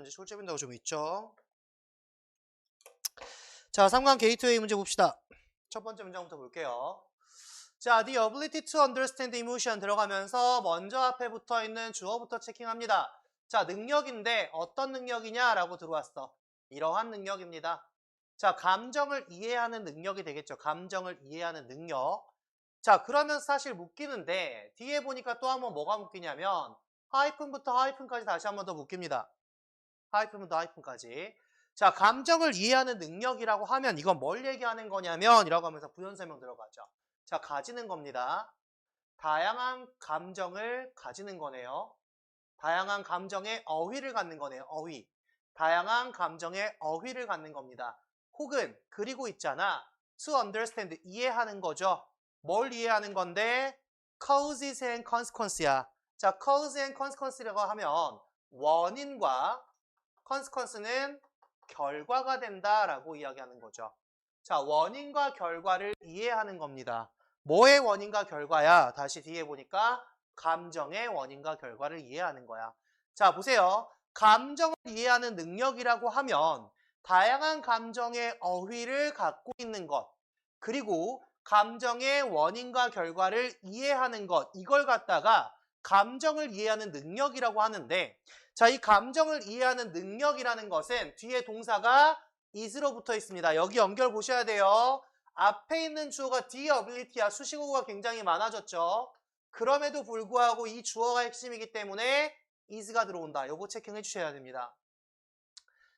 현재 출제된다고 좀 있죠. 자, 3강 게이트웨이 문제 봅시다. 첫 번째 문장부터 볼게요. 자, the ability to understand emotion 들어가면서 먼저 앞에 붙어 있는 주어부터 체킹합니다. 자, 능력인데 어떤 능력이냐라고 들어왔어. 이러한 능력입니다. 자, 감정을 이해하는 능력이 되겠죠. 감정을 이해하는 능력. 자, 그러면 사실 묶이는데 뒤에 보니까 또 한번 뭐가 묶이냐면 하이픈부터 하이픈까지 다시 한번 더 묶입니다. 하이픈부터 하이픈까지. 자, 감정을 이해하는 능력이라고 하면 이건 뭘 얘기하는 거냐면 이라고 하면서 부연 설명 들어가죠. 자, 가지는 겁니다. 다양한 감정을 가지는 거네요. 다양한 감정의 어휘를 갖는 거네요. 어휘. 다양한 감정의 어휘를 갖는 겁니다. 혹은 그리고 있잖아. to understand 이해하는 거죠. 뭘 이해하는 건데 causes and consequence야. 자, cause and consequence라고 하면 원인과 consequence는 결과가 된다라고 이야기하는 거죠. 자, 원인과 결과를 이해하는 겁니다. 뭐의 원인과 결과야? 다시 뒤에 보니까 감정의 원인과 결과를 이해하는 거야. 자, 보세요. 감정을 이해하는 능력이라고 하면 다양한 감정의 어휘를 갖고 있는 것, 그리고 감정의 원인과 결과를 이해하는 것, 이걸 갖다가 감정을 이해하는 능력이라고 하는데, 자, 이 감정을 이해하는 능력이라는 것은 뒤에 동사가 is로 붙어 있습니다. 여기 연결 보셔야 돼요. 앞에 있는 주어가 the ability야. 수식어가 굉장히 많아졌죠. 그럼에도 불구하고 이 주어가 핵심이기 때문에 is가 들어온다. 요거 체킹해 주셔야 됩니다.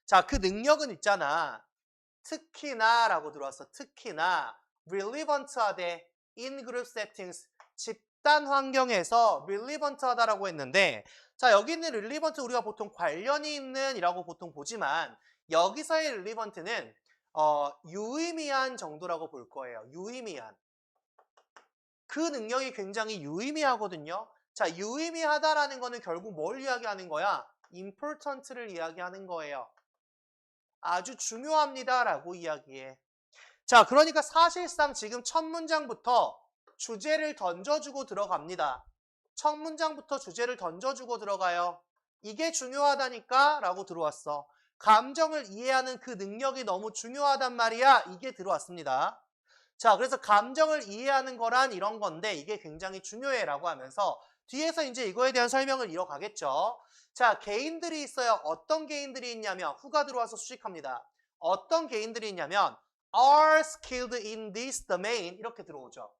자, 그 능력은 있잖아. 특히나 라고 들어왔어. 특히나 relevant하대 in group settings. 집단 환경에서 relevant하다라고 했는데, 자, 여기 있는 relevant 우리가 보통 관련이 있는 이라고 보통 보지만 여기서의 relevant는 유의미한 정도라고 볼 거예요. 유의미한. 그 능력이 굉장히 유의미하거든요. 자, 유의미하다라는 거는 결국 뭘 이야기하는 거야? important를 이야기하는 거예요. 아주 중요합니다라고 이야기해. 자, 그러니까 사실상 지금 첫 문장부터 주제를 던져주고 들어갑니다. 첫 문장부터 주제를 던져주고 들어가요. 이게 중요하다니까 라고 들어왔어. 감정을 이해하는 그 능력이 너무 중요하단 말이야. 이게 들어왔습니다. 자, 그래서 감정을 이해하는 거란 이런 건데 이게 굉장히 중요해 라고 하면서 뒤에서 이제 이거에 대한 설명을 이어가겠죠. 자, 개인들이 있어요. 어떤 개인들이 있냐면 후가 들어와서 수식합니다. 어떤 개인들이 있냐면 are skilled in this domain 이렇게 들어오죠.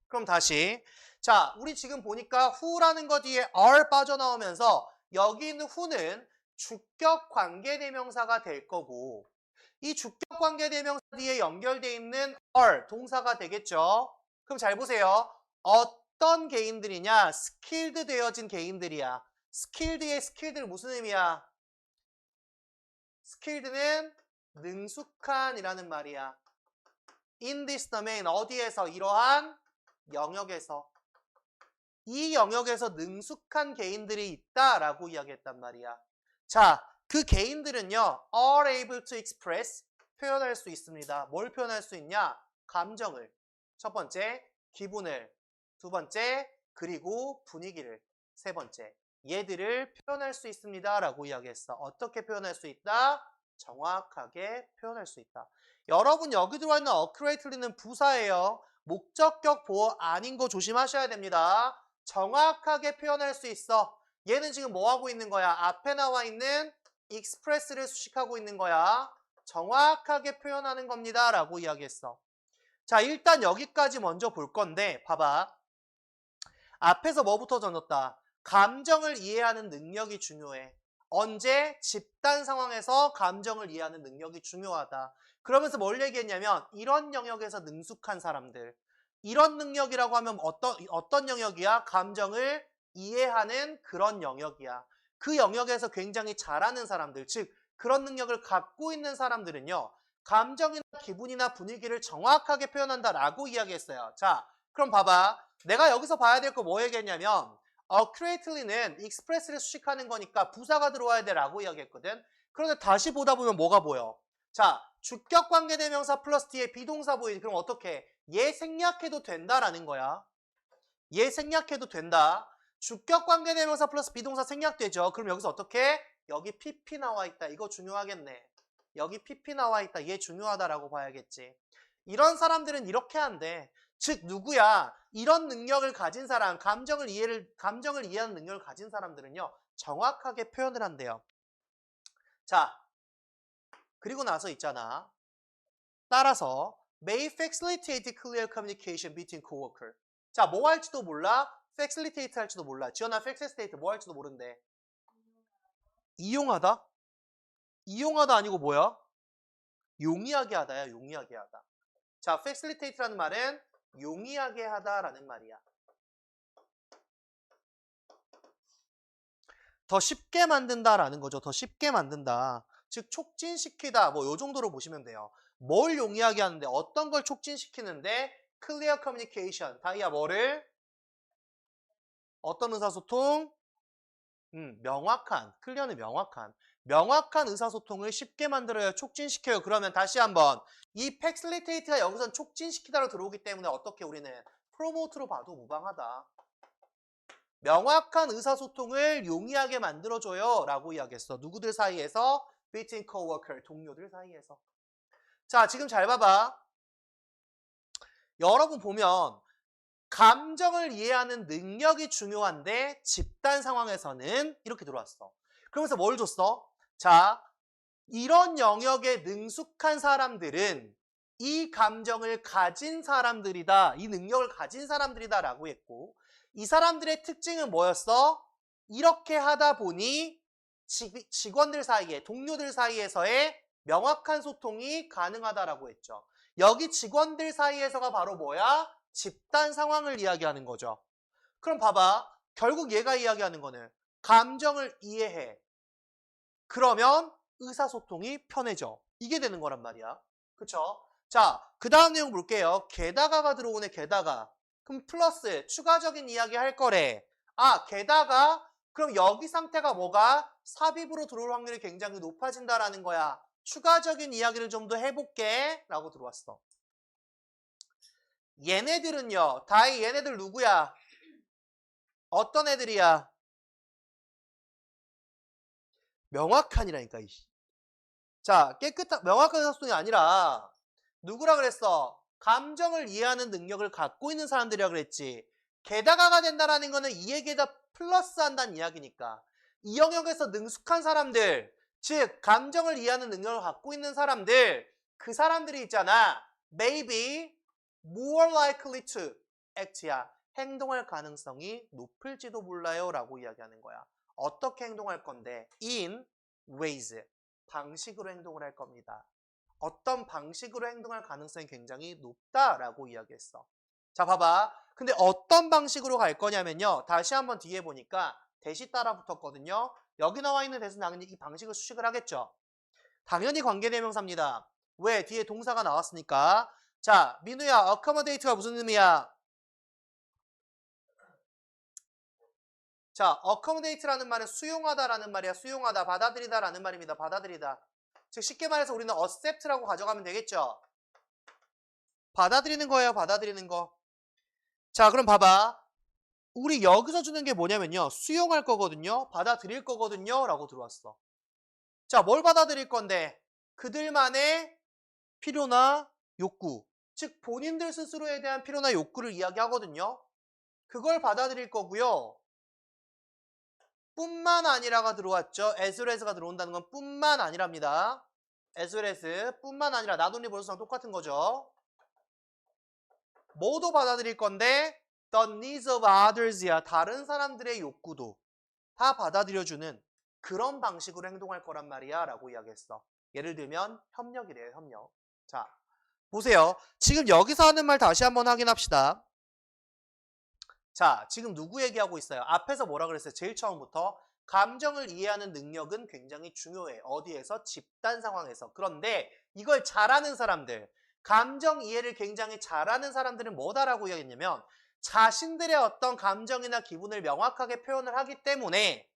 그럼 다시 자, 우리 지금 보니까 who라는 거 뒤에 are 빠져나오면서 여기 있는 who는 주격 관계대명사가 될 거고 이 주격 관계대명사 뒤에 연결되어 있는 are 동사가 되겠죠. 그럼 잘 보세요. 어떤 개인들이냐? skilled 되어진 개인들이야. skilled의 skilled는 무슨 의미야? skilled는 능숙한이라는 말이야. in this domain 어디에서? 이러한 영역에서. 이 영역에서 능숙한 개인들이 있다라고 이야기했단 말이야. 자, 그 개인들은요. are able to express 표현할 수 있습니다. 뭘 표현할 수 있냐? 감정을. 첫 번째, 기분을. 두 번째, 그리고 분위기를. 세 번째, 얘들을 표현할 수 있습니다. 라고 이야기했어. 어떻게 표현할 수 있다? 정확하게 표현할 수 있다. 여러분 여기 들어와 있는 accurately는 부사예요. 목적격 보어 아닌 거 조심하셔야 됩니다. 정확하게 표현할 수 있어. 얘는 지금 뭐 하고 있는 거야? 앞에 나와 있는 express를 수식하고 있는 거야. 정확하게 표현하는 겁니다. 라고 이야기했어. 자, 일단 여기까지 먼저 볼 건데 봐봐. 앞에서 뭐부터 던졌다? 감정을 이해하는 능력이 중요해. 언제? 집단 상황에서 감정을 이해하는 능력이 중요하다. 그러면서 뭘 얘기했냐면 이런 영역에서 능숙한 사람들. 이런 능력이라고 하면 어떤 영역이야? 감정을 이해하는 그런 영역이야. 그 영역에서 굉장히 잘하는 사람들, 즉 그런 능력을 갖고 있는 사람들은요. 감정이나 기분이나 분위기를 정확하게 표현한다라고 이야기했어요. 자, 그럼 봐봐. 내가 여기서 봐야 될 거 뭐 얘기했냐면 accurately는 express를 수식하는 거니까 부사가 들어와야 돼 라고 이야기했거든. 그런데 다시 보다 보면 뭐가 보여? 자, 주격 관계대명사 플러스 뒤에 비동사 보이지. 그럼 어떻게? 얘 생략해도 된다라는 거야. 얘 생략해도 된다. 주격 관계대명사 플러스 비동사 생략되죠. 그럼 여기서 어떻게? 여기 PP 나와 있다. 이거 중요하겠네. 여기 PP 나와 있다. 얘 중요하다라고 봐야겠지. 이런 사람들은 이렇게 한대. 즉 누구야? 이런 능력을 가진 사람, 감정을 이해하는 능력을 가진 사람들은요. 정확하게 표현을 한대요. 자, 그리고 나서 있잖아. 따라서 may facilitate clear communication between coworker. 자, 뭐 할지도 몰라? facilitate 할지도 몰라. 지연아 facilitate 뭐 할지도 모른대. 이용하다? 이용하다 아니고 뭐야? 용이하게 하다야. 용이하게 하다. 자, facilitate라는 말은 용이하게 하다라는 말이야. 더 쉽게 만든다라는 거죠. 더 쉽게 만든다. 즉 촉진시키다. 뭐 요 정도로 보시면 돼요. 뭘 용이하게 하는데 어떤 걸 촉진시키는데 clear communication. 다이아 뭐를? 어떤 의사소통? 명확한. 클리어는 명확한 의사소통을 쉽게 만들어요. 촉진시켜요. 그러면 다시 한번 이 facilitate가 여기선 촉진시키다로 들어오기 때문에 어떻게 우리는 promote로 봐도 무방하다. 명확한 의사소통을 용이하게 만들어줘요 라고 이야기했어. 누구들 사이에서? between coworker, 동료들 사이에서. 자, 지금 잘 봐봐. 여러분 보면 감정을 이해하는 능력이 중요한데 집단 상황에서는 이렇게 들어왔어. 그러면서 뭘 줬어? 자, 이런 영역에 능숙한 사람들은 이 감정을 가진 사람들이다. 이 능력을 가진 사람들이다 라고 했고 이 사람들의 특징은 뭐였어? 이렇게 하다 보니 직원들 사이에, 동료들 사이에서의 명확한 소통이 가능하다라고 했죠. 여기 직원들 사이에서가 바로 뭐야? 집단 상황을 이야기하는 거죠. 그럼 봐봐. 결국 얘가 이야기하는 거는 감정을 이해해. 그러면 의사소통이 편해져. 이게 되는 거란 말이야. 그쵸? 자, 그 다음 내용 볼게요. 게다가가 들어오네, 게다가. 그럼 플러스, 추가적인 이야기 할 거래. 아, 게다가, 그럼 여기 상태가 뭐가? 삽입으로 들어올 확률이 굉장히 높아진다라는 거야. 추가적인 이야기를 좀 더 해볼게. 라고 들어왔어. 얘네들은요, 다이 얘네들 누구야? 어떤 애들이야? 명확한이라니까, 이씨. 자, 명확한 의사소통이 아니라, 누구라 그랬어? 감정을 이해하는 능력을 갖고 있는 사람들이라 그랬지. 게다가가 된다라는 거는 이에게다 플러스 한다는 이야기니까. 이 영역에서 능숙한 사람들, 즉, 감정을 이해하는 능력을 갖고 있는 사람들, 그 사람들이 있잖아. Maybe more likely to act야. 행동할 가능성이 높을지도 몰라요 라고 이야기하는 거야. 어떻게 행동할 건데? In ways. 방식으로 행동을 할 겁니다. 어떤 방식으로 행동할 가능성이 굉장히 높다라고 이야기했어. 자, 봐봐. 근데 어떤 방식으로 갈 거냐면요. 다시 한번 뒤에 보니까 대시 따라 붙었거든요. 여기 나와 있는 대신 당연히 이 방식을 수식을 하겠죠. 당연히 관계대명사입니다. 왜? 뒤에 동사가 나왔으니까. 자, 민우야, accommodate가 무슨 의미야? 자, accommodate라는 말은 수용하다라는 말이야. 수용하다, 받아들이다라는 말입니다. 받아들이다. 즉 쉽게 말해서 우리는 accept라고 가져가면 되겠죠. 받아들이는 거예요. 받아들이는 거. 자, 그럼 봐봐. 우리 여기서 주는 게 뭐냐면요. 수용할 거거든요. 받아들일 거거든요. 라고 들어왔어. 자, 뭘 받아들일 건데? 그들만의 필요나 욕구. 즉 본인들 스스로에 대한 필요나 욕구를 이야기하거든요. 그걸 받아들일 거고요. 뿐만 아니라가 들어왔죠. as well as가 들어온다는 건 뿐만 아니랍니다. as well as 뿐만 아니라 not only 벌써랑 똑같은 거죠. 뭐도 받아들일 건데 the needs of others야. 다른 사람들의 욕구도 다 받아들여주는 그런 방식으로 행동할 거란 말이야 라고 이야기했어. 예를 들면 협력이래요. 협력. 자, 보세요. 지금 여기서 하는 말 다시 한번 확인합시다. 자, 지금 누구 얘기하고 있어요? 앞에서 뭐라 그랬어요? 제일 처음부터 감정을 이해하는 능력은 굉장히 중요해. 어디에서? 집단 상황에서. 그런데 이걸 잘하는 사람들, 감정 이해를 굉장히 잘하는 사람들은 뭐다라고 이야기했냐면 자신들의 어떤 감정이나 기분을 명확하게 표현을 하기 때문에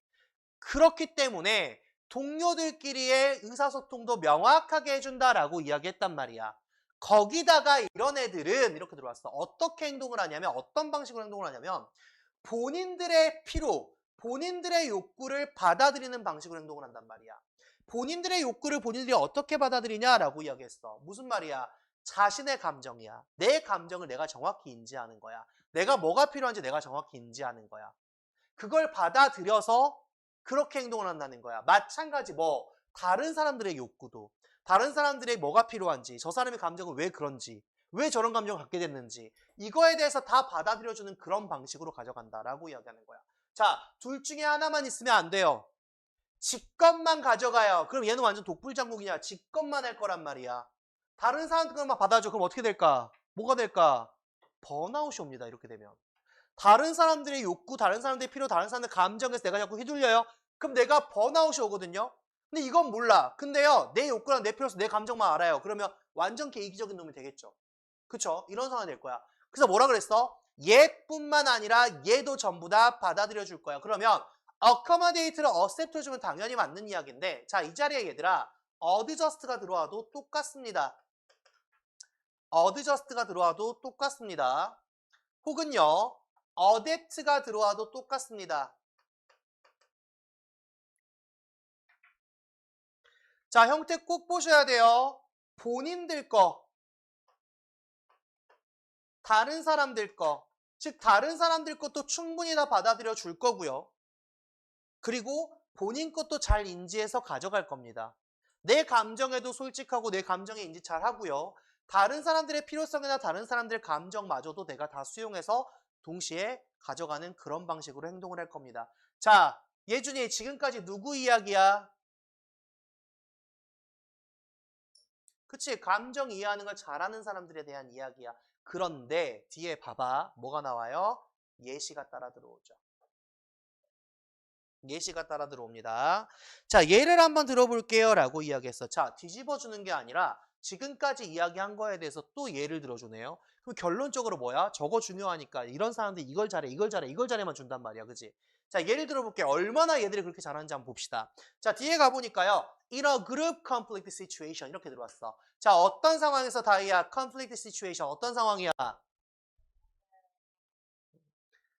그렇기 때문에 동료들끼리의 의사소통도 명확하게 해준다라고 이야기했단 말이야. 거기다가 이런 애들은 이렇게 들어왔어. 어떻게 행동을 하냐면 어떤 방식으로 행동을 하냐면 본인들의 필요, 본인들의 욕구를 받아들이는 방식으로 행동을 한단 말이야. 본인들의 욕구를 본인들이 어떻게 받아들이냐라고 이야기했어. 무슨 말이야? 자신의 감정이야. 내 감정을 내가 정확히 인지하는 거야. 내가 뭐가 필요한지 내가 정확히 인지하는 거야. 그걸 받아들여서 그렇게 행동을 한다는 거야. 마찬가지 다른 사람들의 욕구도, 다른 사람들의 뭐가 필요한지, 저 사람의 감정은 왜 그런지, 왜 저런 감정을 갖게 됐는지 이거에 대해서 다 받아들여주는 그런 방식으로 가져간다라고 이야기하는 거야. 자, 둘 중에 하나만 있으면 안 돼요. 지 것만 가져가요. 그럼 얘는 완전 독불장군이냐. 지 것만 할 거란 말이야. 다른 사람 것만 받아줘. 그럼 어떻게 될까? 뭐가 될까? 번아웃이 옵니다. 이렇게 되면. 다른 사람들의 욕구, 다른 사람들의 필요, 다른 사람들의 감정에서 내가 자꾸 휘둘려요. 그럼 내가 번아웃이 오거든요. 근데 이건 몰라. 근데요, 내 욕구랑 내 필요에서 내 감정만 알아요. 그러면 완전 개이기적인 놈이 되겠죠. 그쵸? 이런 상황이 될 거야. 그래서 뭐라 그랬어? 얘뿐만 아니라 얘도 전부 다 받아들여 줄 거야. 그러면 accommodate를 accept 해주면 당연히 맞는 이야기인데, 자, 이 자리에 얘들아 adjust가 들어와도 똑같습니다. adjust가 들어와도 똑같습니다. 혹은요 adapt가 들어와도 똑같습니다. 자, 형태 꼭 보셔야 돼요. 본인들 거, 다른 사람들 거, 즉 다른 사람들 것도 충분히 다 받아들여 줄 거고요. 그리고 본인 것도 잘 인지해서 가져갈 겁니다. 내 감정에도 솔직하고 내 감정에 인지 잘 하고요. 다른 사람들의 필요성이나 다른 사람들의 감정마저도 내가 다 수용해서 동시에 가져가는 그런 방식으로 행동을 할 겁니다. 자, 예준이 지금까지 누구 이야기야? 그치? 감정 이해하는 걸 잘하는 사람들에 대한 이야기야. 그런데 뒤에 봐봐. 뭐가 나와요? 예시가 따라 들어오죠. 예시가 따라 들어옵니다. 자, 예를 한번 들어볼게요 라고 이야기했어. 자, 뒤집어주는 게 아니라 지금까지 이야기한 거에 대해서 또 예를 들어주네요. 그럼 결론적으로 뭐야? 저거 중요하니까 이런 사람들이 이걸 잘해, 이걸 잘해, 이걸 잘해만 준단 말이야. 그치? 자, 예를 들어볼게요. 얼마나 얘들이 그렇게 잘하는지 한번 봅시다. 자, 뒤에 가보니까요. In a group conflict situation 이렇게 들어왔어. 자, 어떤 상황에서 다이야? conflict situation 어떤 상황이야?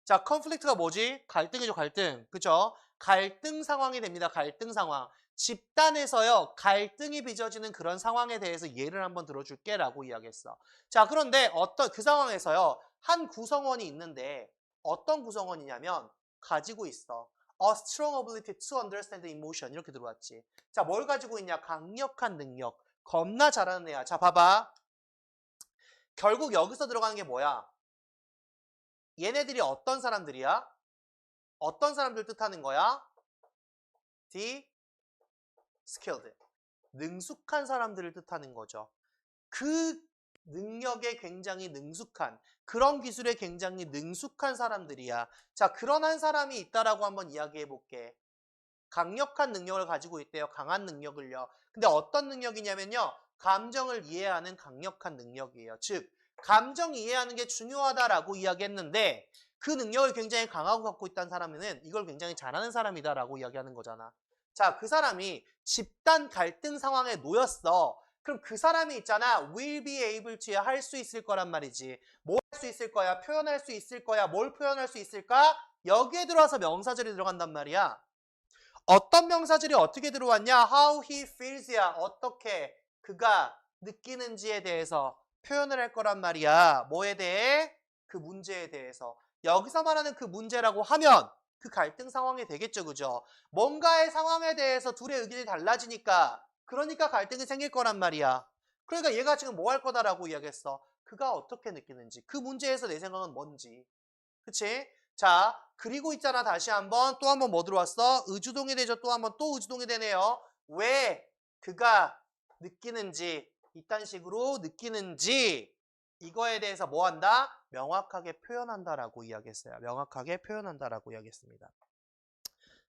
자, 컨플릭트가 뭐지? 갈등이죠, 갈등. 그죠? 갈등 상황이 됩니다. 갈등 상황. 집단에서요, 갈등이 빚어지는 그런 상황에 대해서 예를 한번 들어줄게 라고 이야기했어. 자, 그런데 그 상황에서요, 한 구성원이 있는데 어떤 구성원이냐면 가지고 있어. A strong ability to understand emotion 이렇게 들어왔지. 자, 뭘 가지고 있냐? 강력한 능력. 겁나 잘하는 애야. 자, 봐봐. 결국 여기서 들어가는 게 뭐야? 얘네들이 어떤 사람들이야? 어떤 사람들 뜻하는 거야? D, skilled. 능숙한 사람들을 뜻하는 거죠. 그 능력에 굉장히 능숙한, 그런 기술에 굉장히 능숙한 사람들이야. 자, 그런 한 사람이 있다라고 한번 이야기해 볼게. 강력한 능력을 가지고 있대요. 강한 능력을요. 근데 어떤 능력이냐면요. 감정을 이해하는 강력한 능력이에요. 즉, 감정 이해하는 게 중요하다라고 이야기했는데 그 능력을 굉장히 강하고 갖고 있다는 사람은 이걸 굉장히 잘하는 사람이다라고 이야기하는 거잖아. 자, 그 사람이 집단 갈등 상황에 놓였어. 그럼 그 사람이 있잖아. will be able to 할 수 있을 거란 말이지. 뭘 할 수 있을 거야? 표현할 수 있을 거야? 뭘 표현할 수 있을까? 여기에 들어와서 명사절이 들어간단 말이야. 어떤 명사절이 어떻게 들어왔냐? How he feels야. 어떻게 그가 느끼는지에 대해서 표현을 할 거란 말이야. 뭐에 대해? 그 문제에 대해서. 여기서 말하는 그 문제라고 하면 그 갈등 상황이 되겠죠. 그죠? 뭔가의 상황에 대해서 둘의 의견이 달라지니까 그러니까 갈등이 생길 거란 말이야. 그러니까 얘가 지금 뭐 할 거다라고 이야기했어. 그가 어떻게 느끼는지, 그 문제에서 내 생각은 뭔지. 그치? 자, 그리고 있잖아. 다시 한번 또 한번 뭐 들어왔어? 의주동이 되죠. 또 한번 또 의주동이 되네요. 왜 그가 느끼는지, 이딴 식으로 느끼는지 이거에 대해서 뭐 한다? 명확하게 표현한다라고 이야기했어요. 명확하게 표현한다라고 이야기했습니다.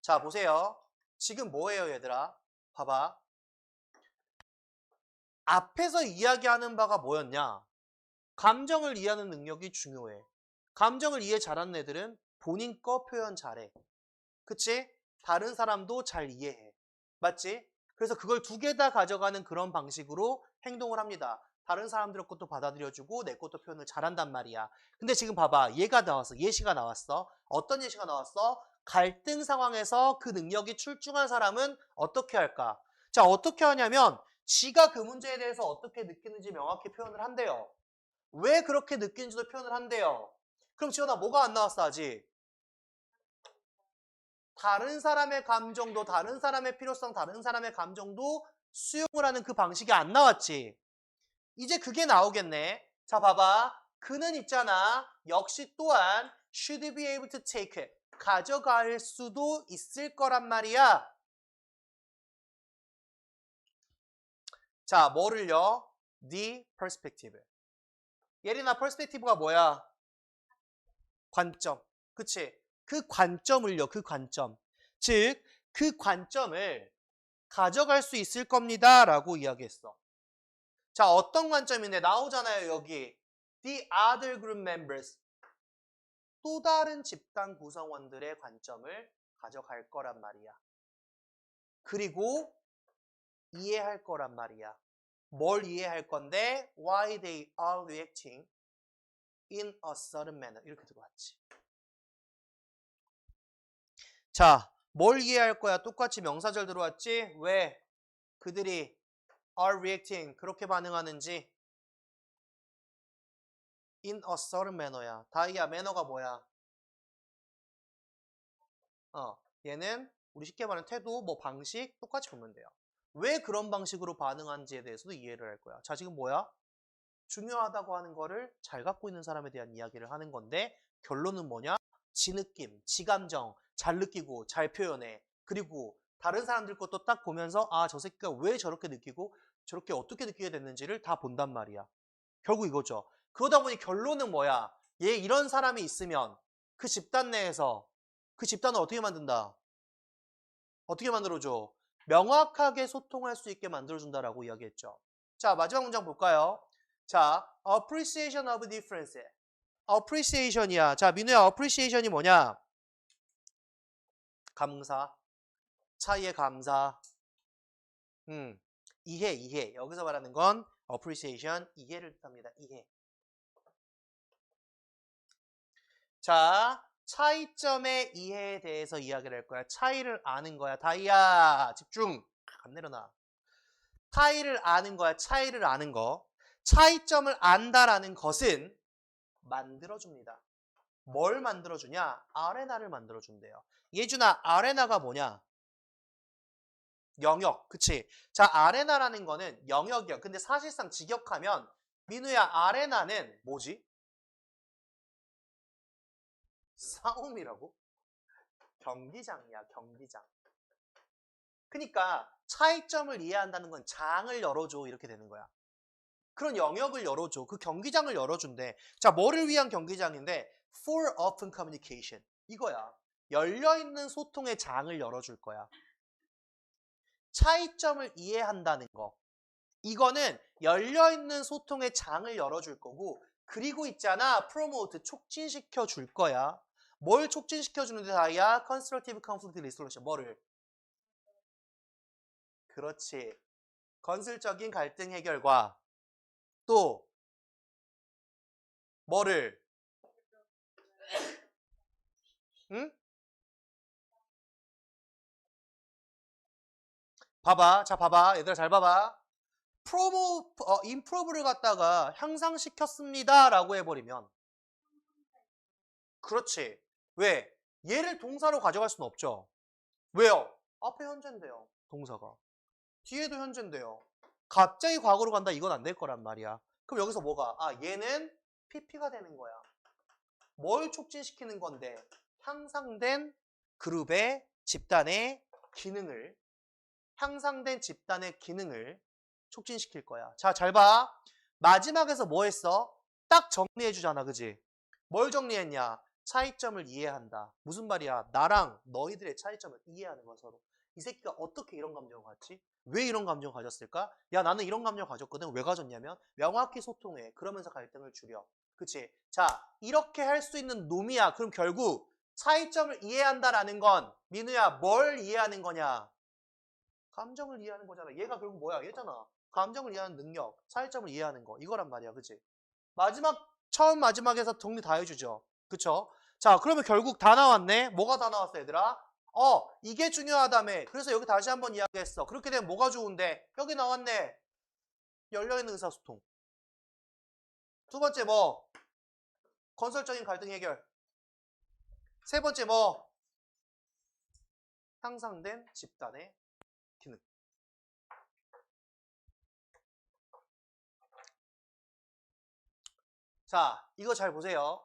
자, 보세요. 지금 뭐예요, 얘들아? 봐봐. 앞에서 이야기하는 바가 뭐였냐? 감정을 이해하는 능력이 중요해. 감정을 이해 잘하는 애들은 본인 거 표현 잘해. 그치? 다른 사람도 잘 이해해. 맞지? 그래서 그걸 두 개 다 가져가는 그런 방식으로 행동을 합니다. 다른 사람들 것도 받아들여주고 내 것도 표현을 잘한단 말이야. 근데 지금 봐봐. 얘가 나왔어. 예시가 나왔어. 어떤 예시가 나왔어? 갈등 상황에서 그 능력이 출중한 사람은 어떻게 할까? 자, 어떻게 하냐면 지가 그 문제에 대해서 어떻게 느끼는지 명확히 표현을 한대요. 왜 그렇게 느끼는지도 표현을 한대요. 그럼 지원아 뭐가 안 나왔어 아직? 다른 사람의 감정도, 다른 사람의 필요성, 다른 사람의 감정도 수용을 하는 그 방식이 안 나왔지. 이제 그게 나오겠네. 자, 봐봐. 그는 있잖아. 역시 또한 should be able to take it. 가져갈 수도 있을 거란 말이야. 자, 뭐를요? the perspective. 예린아, perspective가 뭐야? 관점. 그치? 그 관점을요, 그 관점. 즉, 그 관점을 가져갈 수 있을 겁니다. 라고 이야기했어. 자, 어떤 관점인데? 나오잖아요, 여기. The other group members. 또 다른 집단 구성원들의 관점을 가져갈 거란 말이야. 그리고 이해할 거란 말이야. 뭘 이해할 건데? Why they are reacting in a certain manner. 이렇게 들어왔지. 자, 뭘 이해할 거야? 똑같이 명사절 들어왔지? 왜 그들이 are reacting 그렇게 반응하는지 in a certain manner야. 다이아 매너가 뭐야? 얘는 우리 쉽게 말하는 태도, 뭐 방식 똑같이 보면 돼요. 왜 그런 방식으로 반응하는지에 대해서도 이해를 할 거야. 자, 지금 뭐야? 중요하다고 하는 거를 잘 갖고 있는 사람에 대한 이야기를 하는 건데 결론은 뭐냐? 지 느낌, 지 감정 잘 느끼고 잘 표현해. 그리고 다른 사람들 것도 딱 보면서 아, 저 새끼가 왜 저렇게 느끼고 저렇게 어떻게 느끼게 됐는지를 다 본단 말이야. 결국 이거죠. 그러다 보니 결론은 뭐야? 얘 이런 사람이 있으면 그 집단 내에서 그 집단을 어떻게 만든다? 어떻게 만들어줘? 명확하게 소통할 수 있게 만들어준다라고 이야기했죠. 자, 마지막 문장 볼까요? 자, appreciation of difference. appreciation이야. 자, 민우야, appreciation이 뭐냐? 감사. 차이의 감사. 이해. 여기서 말하는 건 appreciation, 이해를 뜻합니다. 이해. 자, 차이점의 이해에 대해서 이야기를 할 거야. 차이를 아는 거야. 다이아, 집중. 안 내려놔. 차이를 아는 거야. 차이를 아는 거. 차이점을 안다라는 것은 만들어줍니다. 뭘 만들어주냐? 아레나를 만들어준대요. 예준아, 아레나가 뭐냐? 영역, 그치? 자, 아레나라는 거는 영역이야. 근데 사실상 직역하면 민우야, 아레나는 뭐지? 싸움이라고? 경기장이야, 경기장. 그러니까 차이점을 이해한다는 건 장을 열어줘 이렇게 되는 거야. 그런 영역을 열어줘. 그 경기장을 열어준대. 자, 뭐를 위한 경기장인데? For open communication. 이거야. 열려있는 소통의 장을 열어줄 거야. 차이점을 이해한다는 거. 이거는 열려있는 소통의 장을 열어줄 거고 그리고 있잖아. promote, 촉진시켜 줄 거야. 뭘 촉진시켜 주는데 다이야? constructive conflict resolution. 뭐를? 그렇지. 건설적인 갈등 해결과 또 뭐를? 응? 봐봐. 자, 봐봐. 얘들아 잘 봐봐. improve를 갖다가 향상시켰습니다. 라고 해버리면 그렇지. 왜? 얘를 동사로 가져갈 수는 없죠. 왜요? 앞에 현재인데요. 동사가. 뒤에도 현재인데요. 갑자기 과거로 간다. 이건 안 될 거란 말이야. 그럼 여기서 뭐가? 아, 얘는 PP가 되는 거야. 뭘 촉진시키는 건데? 향상된 그룹의 집단의 기능을 향상된 집단의 기능을 촉진시킬 거야. 자, 잘 봐. 마지막에서 뭐 했어? 딱 정리해 주잖아. 그지? 뭘 정리했냐? 차이점을 이해한다. 무슨 말이야? 나랑 너희들의 차이점을 이해하는 거야, 서로. 이 새끼가 어떻게 이런 감정을 갖지? 왜 이런 감정을 가졌을까? 야, 나는 이런 감정을 가졌거든. 왜 가졌냐면 명확히 소통해. 그러면서 갈등을 줄여. 그치? 자, 이렇게 할 수 있는 놈이야. 그럼 결국 차이점을 이해한다라는 건 민우야, 뭘 이해하는 거냐? 감정을 이해하는 거잖아. 얘가 결국 뭐야? 얘잖아. 감정을 이해하는 능력, 차이점을 이해하는 거. 이거란 말이야. 그치? 처음 마지막에서 정리 다 해주죠. 그쵸? 자, 그러면 결국 다 나왔네. 뭐가 다 나왔어, 얘들아? 이게 중요하다며. 그래서 여기 다시 한번 이야기했어. 그렇게 되면 뭐가 좋은데? 여기 나왔네. 열려있는 의사소통. 두 번째 뭐? 건설적인 갈등 해결. 세 번째 뭐? 향상된 집단의 기능. 자, 이거 잘 보세요.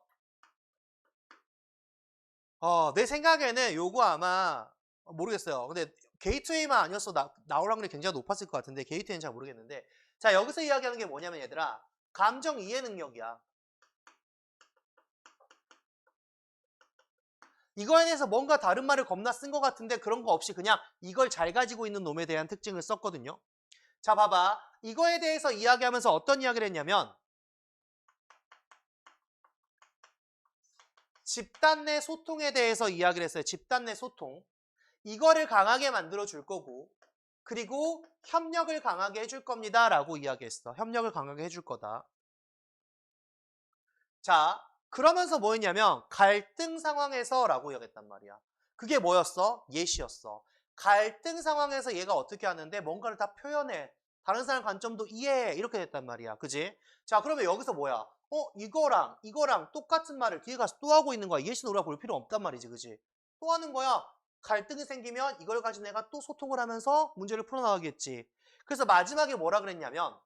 내 생각에는 요거 아마 모르겠어요. 근데 게이트웨이만 아니었어 나올 확률이 굉장히 높았을 것 같은데 게이트웨이는 잘 모르겠는데 자 여기서 이야기하는 게 뭐냐면 얘들아 감정 이해 능력이야. 이거에 대해서 뭔가 다른 말을 겁나 쓴 것 같은데 그런 거 없이 그냥 이걸 잘 가지고 있는 놈에 대한 특징을 썼거든요. 자 봐봐 이거에 대해서 이야기하면서 어떤 이야기를 했냐면 집단 내 소통에 대해서 이야기를 했어요. 집단 내 소통. 이거를 강하게 만들어 줄 거고 그리고 협력을 강하게 해줄 겁니다 라고 이야기했어. 협력을 강하게 해줄 거다. 자 그러면서 뭐 했냐면 갈등 상황에서 라고 이야기했단 말이야. 그게 뭐였어? 예시였어. 갈등 상황에서 얘가 어떻게 하는데 뭔가를 다 표현해. 다른 사람 관점도 이해해. 이렇게 됐단 말이야. 그지? 자 그러면 여기서 뭐야? 이거랑 똑같은 말을 뒤에 가서 또 하고 있는 거야. 예시는 우리가 볼 필요 없단 말이지. 그지? 또 하는 거야. 갈등이 생기면 이걸 가지고 내가 또 소통을 하면서 문제를 풀어나가겠지. 그래서 마지막에 뭐라 그랬냐면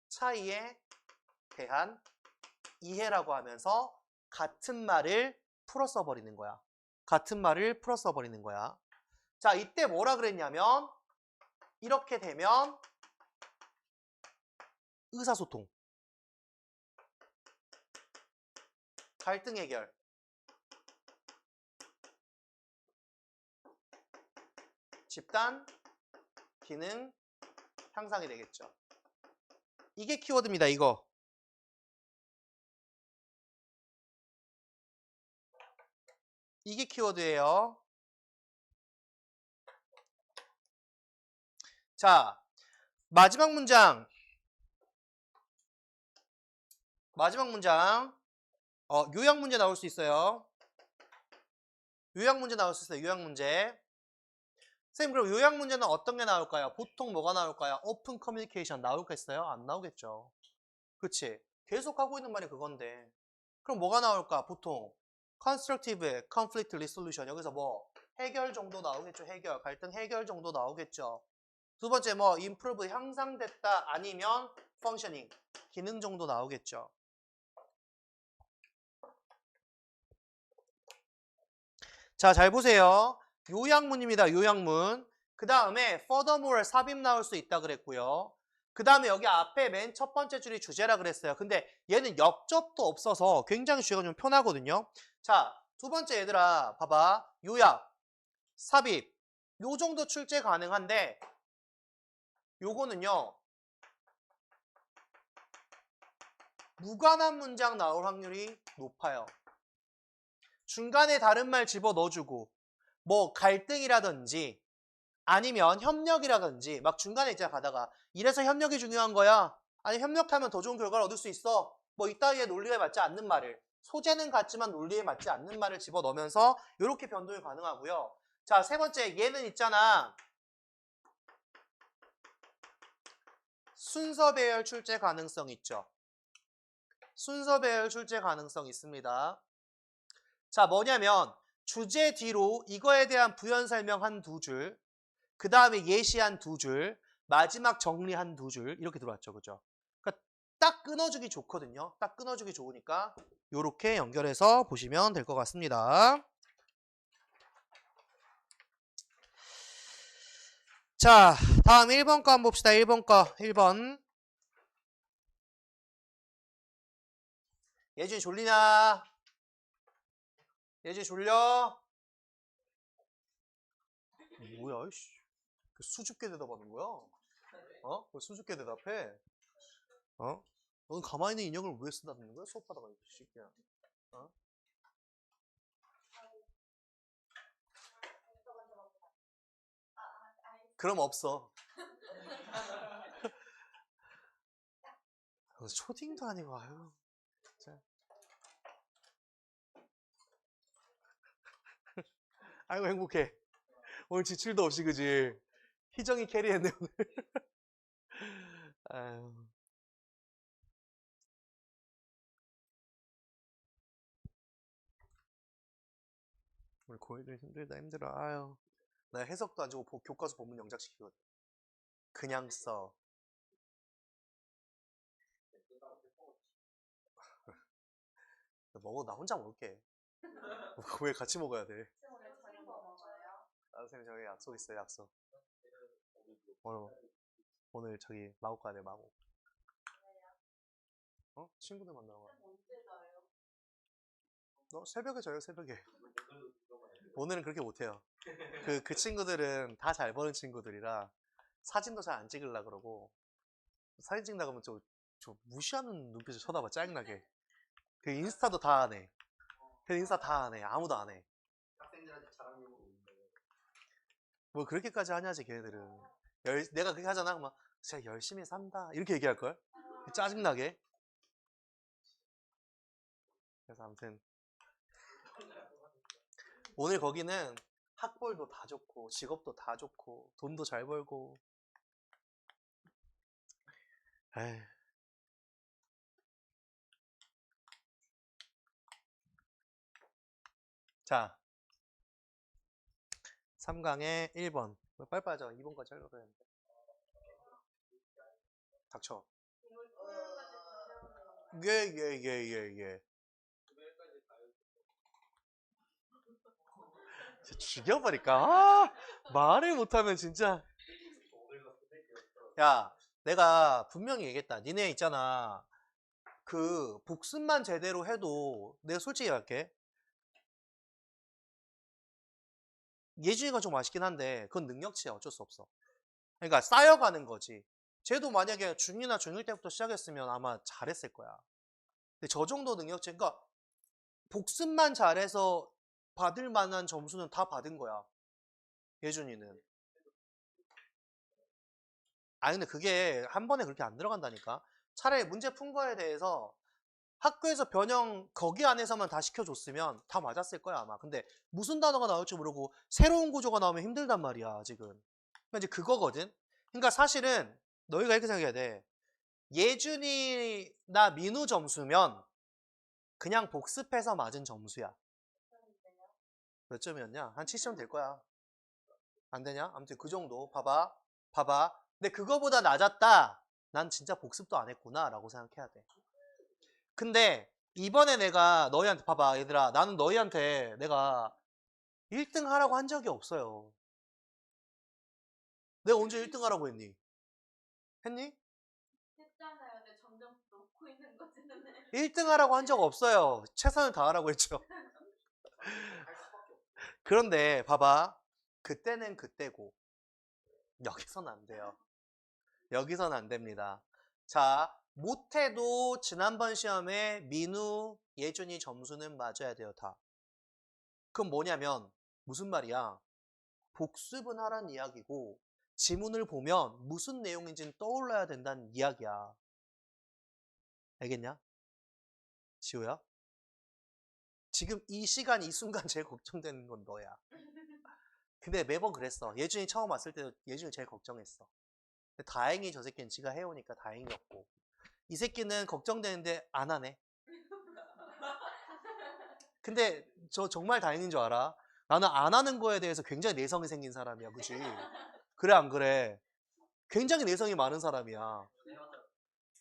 차이에 대한 이해라고 하면서 같은 말을 풀어 써버리는 거야. 같은 말을 풀어 써버리는 거야. 자, 이때 뭐라 그랬냐면 이렇게 되면 의사소통, 갈등 해결, 집단, 기능, 향상이 되겠죠. 이게 키워드입니다, 이거. 이게 키워드예요. 자, 마지막 문장. 요약 문제 나올 수 있어요. 요약 문제 나올 수 있어요. 요약 문제. 선생님 그럼 요약 문제는 어떤 게 나올까요? 보통 뭐가 나올까요? 오픈 커뮤니케이션 나오겠어요? 안 나오겠죠. 그치? 계속 하고 있는 말이 그건데. 그럼 뭐가 나올까? 보통 constructive conflict resolution 여기서 뭐 해결 정도 나오겠죠. 해결 갈등 해결 정도 나오겠죠. 두 번째 뭐 improve 향상됐다 아니면 functioning 기능 정도 나오겠죠. 자, 잘 보세요. 요약문입니다. 요약문. 그 다음에 furthermore 삽입 나올 수 있다 그랬고요. 그 다음에 여기 앞에 맨 첫 번째 줄이 주제라 그랬어요. 근데 얘는 역접도 없어서 굉장히 주제가 좀 편하거든요. 자, 두 번째 얘들아 봐봐. 요약, 삽입 요 정도 출제 가능한데 요거는요. 무관한 문장 나올 확률이 높아요. 중간에 다른 말 집어넣어주고 뭐 갈등이라든지 아니면 협력이라든지 막 중간에 있잖아 가다가 이래서 협력이 중요한 거야. 아니 협력하면 더 좋은 결과를 얻을 수 있어. 뭐 이따위의 논리에 맞지 않는 말을 소재는 같지만 논리에 맞지 않는 말을 집어넣으면서 이렇게 변동이 가능하고요. 자, 세 번째 얘는 있잖아. 순서 배열 출제 가능성 있죠. 순서 배열 출제 가능성 있습니다. 자, 뭐냐면 주제 뒤로 이거에 대한 부연 설명 한 두 줄, 그 다음에 예시 한 두 줄, 마지막 정리 한 두 줄 이렇게 들어왔죠. 그죠? 그러니까 딱 끊어주기 좋거든요. 딱 끊어주기 좋으니까 이렇게 연결해서 보시면 될 것 같습니다. 자, 다음 1번 거 한번 봅시다. 1번 거. 1번. 예준이 졸리나? 예준이 졸려? 뭐야, 이씨. 수줍게 대답하는 거야? 왜 수줍게 대답해? 너는 가만히 있는 인형을 왜 쓰다듬는 거야? 수업하다가 이 새끼야. 어? 그럼 없어. 초딩도 아니고 아유. 자. 아이고 행복해. 오늘 지출도 없이 그지. 희정이 캐리했네 오늘. 아유. 우리 고이들 힘들다 힘들어. 아유. 나 해석도 안 주고 교과서 본문 영작 시키거든. 그냥 써. 먹어 나 혼자 먹을게. 왜 같이 먹어야 돼? 아, 선생님 저기 약속 있어요 약속. 오늘 저기 마곡 가야 돼 마곡. 어? 친구들 만나러 가. 너 새벽에 자요 새벽에. 오늘은 그렇게 못해요. 그 친구들은 다 잘 버는 친구들이라 사진도 잘 안 찍으려 그러고 사진 찍는다 그러면 저 무시하는 눈빛을 쳐다봐 짜증나게. 그 인스타도 다 안 해. 그 인스타 다 안 해. 아무도 안 해. 학생들한테 자랑용으로 있는데. 뭐 그렇게까지 하냐지 걔네들은. 내가 그렇게 하잖아. 막 제가 열심히 산다 이렇게 얘기할걸. 짜증나게. 그래서 아무튼 오늘 거기는 학벌도 다 좋고 직업도 다 좋고 돈도 잘 벌고. 에이. 자 3강의 1번 빨리빨리 하자. 2번까지 하려고 했는데. 닥쳐. 예. 진짜 죽여버릴까? 아, 말을 못하면 진짜. 야, 내가 분명히 얘기했다. 니네 있잖아. 그 복습만 제대로 해도 내가 솔직히 할게. 예준이가 좀 아쉽긴 한데 그건 능력치야. 어쩔 수 없어. 그러니까 쌓여가는 거지. 쟤도 만약에 중2나 중1 때부터 시작했으면 아마 잘했을 거야. 근데 저 정도 능력치, 그러니까 복습만 잘해서 받을 만한 점수는 다 받은 거야. 예준이는. 아니 근데 그게 한 번에 그렇게 안 들어간다니까. 차라리 문제 푼 거에 대해서 학교에서 변형 거기 안에서만 다 시켜줬으면 다 맞았을 거야 아마. 근데 무슨 단어가 나올지 모르고 새로운 구조가 나오면 힘들단 말이야 지금. 그러니까 이제 그거거든. 그러니까 사실은 너희가 이렇게 생각해야 돼. 예준이나 민우 점수면 그냥 복습해서 맞은 점수야. 몇 점이었냐? 한 7점 될 거야. 안 되냐? 아무튼 그 정도. 봐봐. 근데 그거보다 낮았다. 난 진짜 복습도 안 했구나 라고 생각해야 돼. 근데 이번에 내가 너희한테 봐봐 얘들아. 나는 너희한테 내가 1등 하라고 한 적이 없어요. 내가 언제 1등 하라고 했니? 했니? 했잖아요. 근데 점점 놓고 있는 거잖아요. 1등 하라고 한 적 없어요. 최선을 다하라고 했죠. 그런데 봐봐. 그때는 그때고 여기선 안 돼요. 여기선 안 됩니다. 자, 못해도 지난번 시험에 민우, 예준이 점수는 맞아야 돼요, 다. 그럼 뭐냐면 무슨 말이야? 복습은 하란 이야기고 지문을 보면 무슨 내용인지는 떠올라야 된다는 이야기야. 알겠냐? 지호야? 지금 이 시간, 이 순간 제일 걱정되는 건 너야. 근데 매번 그랬어. 예준이 처음 왔을 때도 예준이 제일 걱정했어. 근데 다행히 저 새끼는 지가 해오니까 다행이었고. 이 새끼는 걱정되는데 안 하네. 근데 저 정말 다행인 줄 알아? 나는 안 하는 거에 대해서 굉장히 내성이 생긴 사람이야. 그치? 그래 안 그래? 굉장히 내성이 많은 사람이야.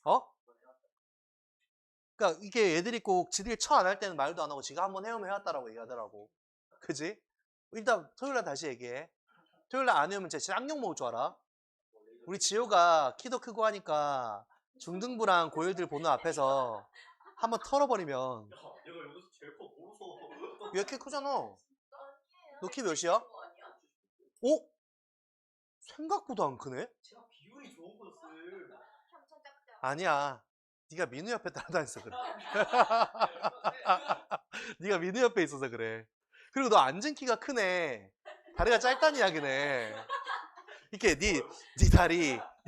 어? 그러니까 이게 애들이 꼭 지들이 처 안 할 때는 말도 안 하고 지가 한번 해오면 해왔다라고 얘기하더라고. 그지? 일단 토요일날 다시 얘기해. 토요일날 안 해오면 진짜 쌍욕 먹을 줄 알아? 우리 지호가 키도 크고 하니까 중등부랑 고1들 보는 앞에서 한번 털어버리면. 내가 여기서 제일 커 모르서. 얘 키 크잖아. 너 키 몇이야? 어? 생각보다 안 크네? 제가 비율이 좋은 거였어요. 엄청 작죠? 아니야. 네가 민우 옆에 따라다녔어 그래. 네가 민우 옆에 있어서 그래. 그리고 너 앉은 키가 크네. 다리가 짧다는 이야기네. 이렇게 네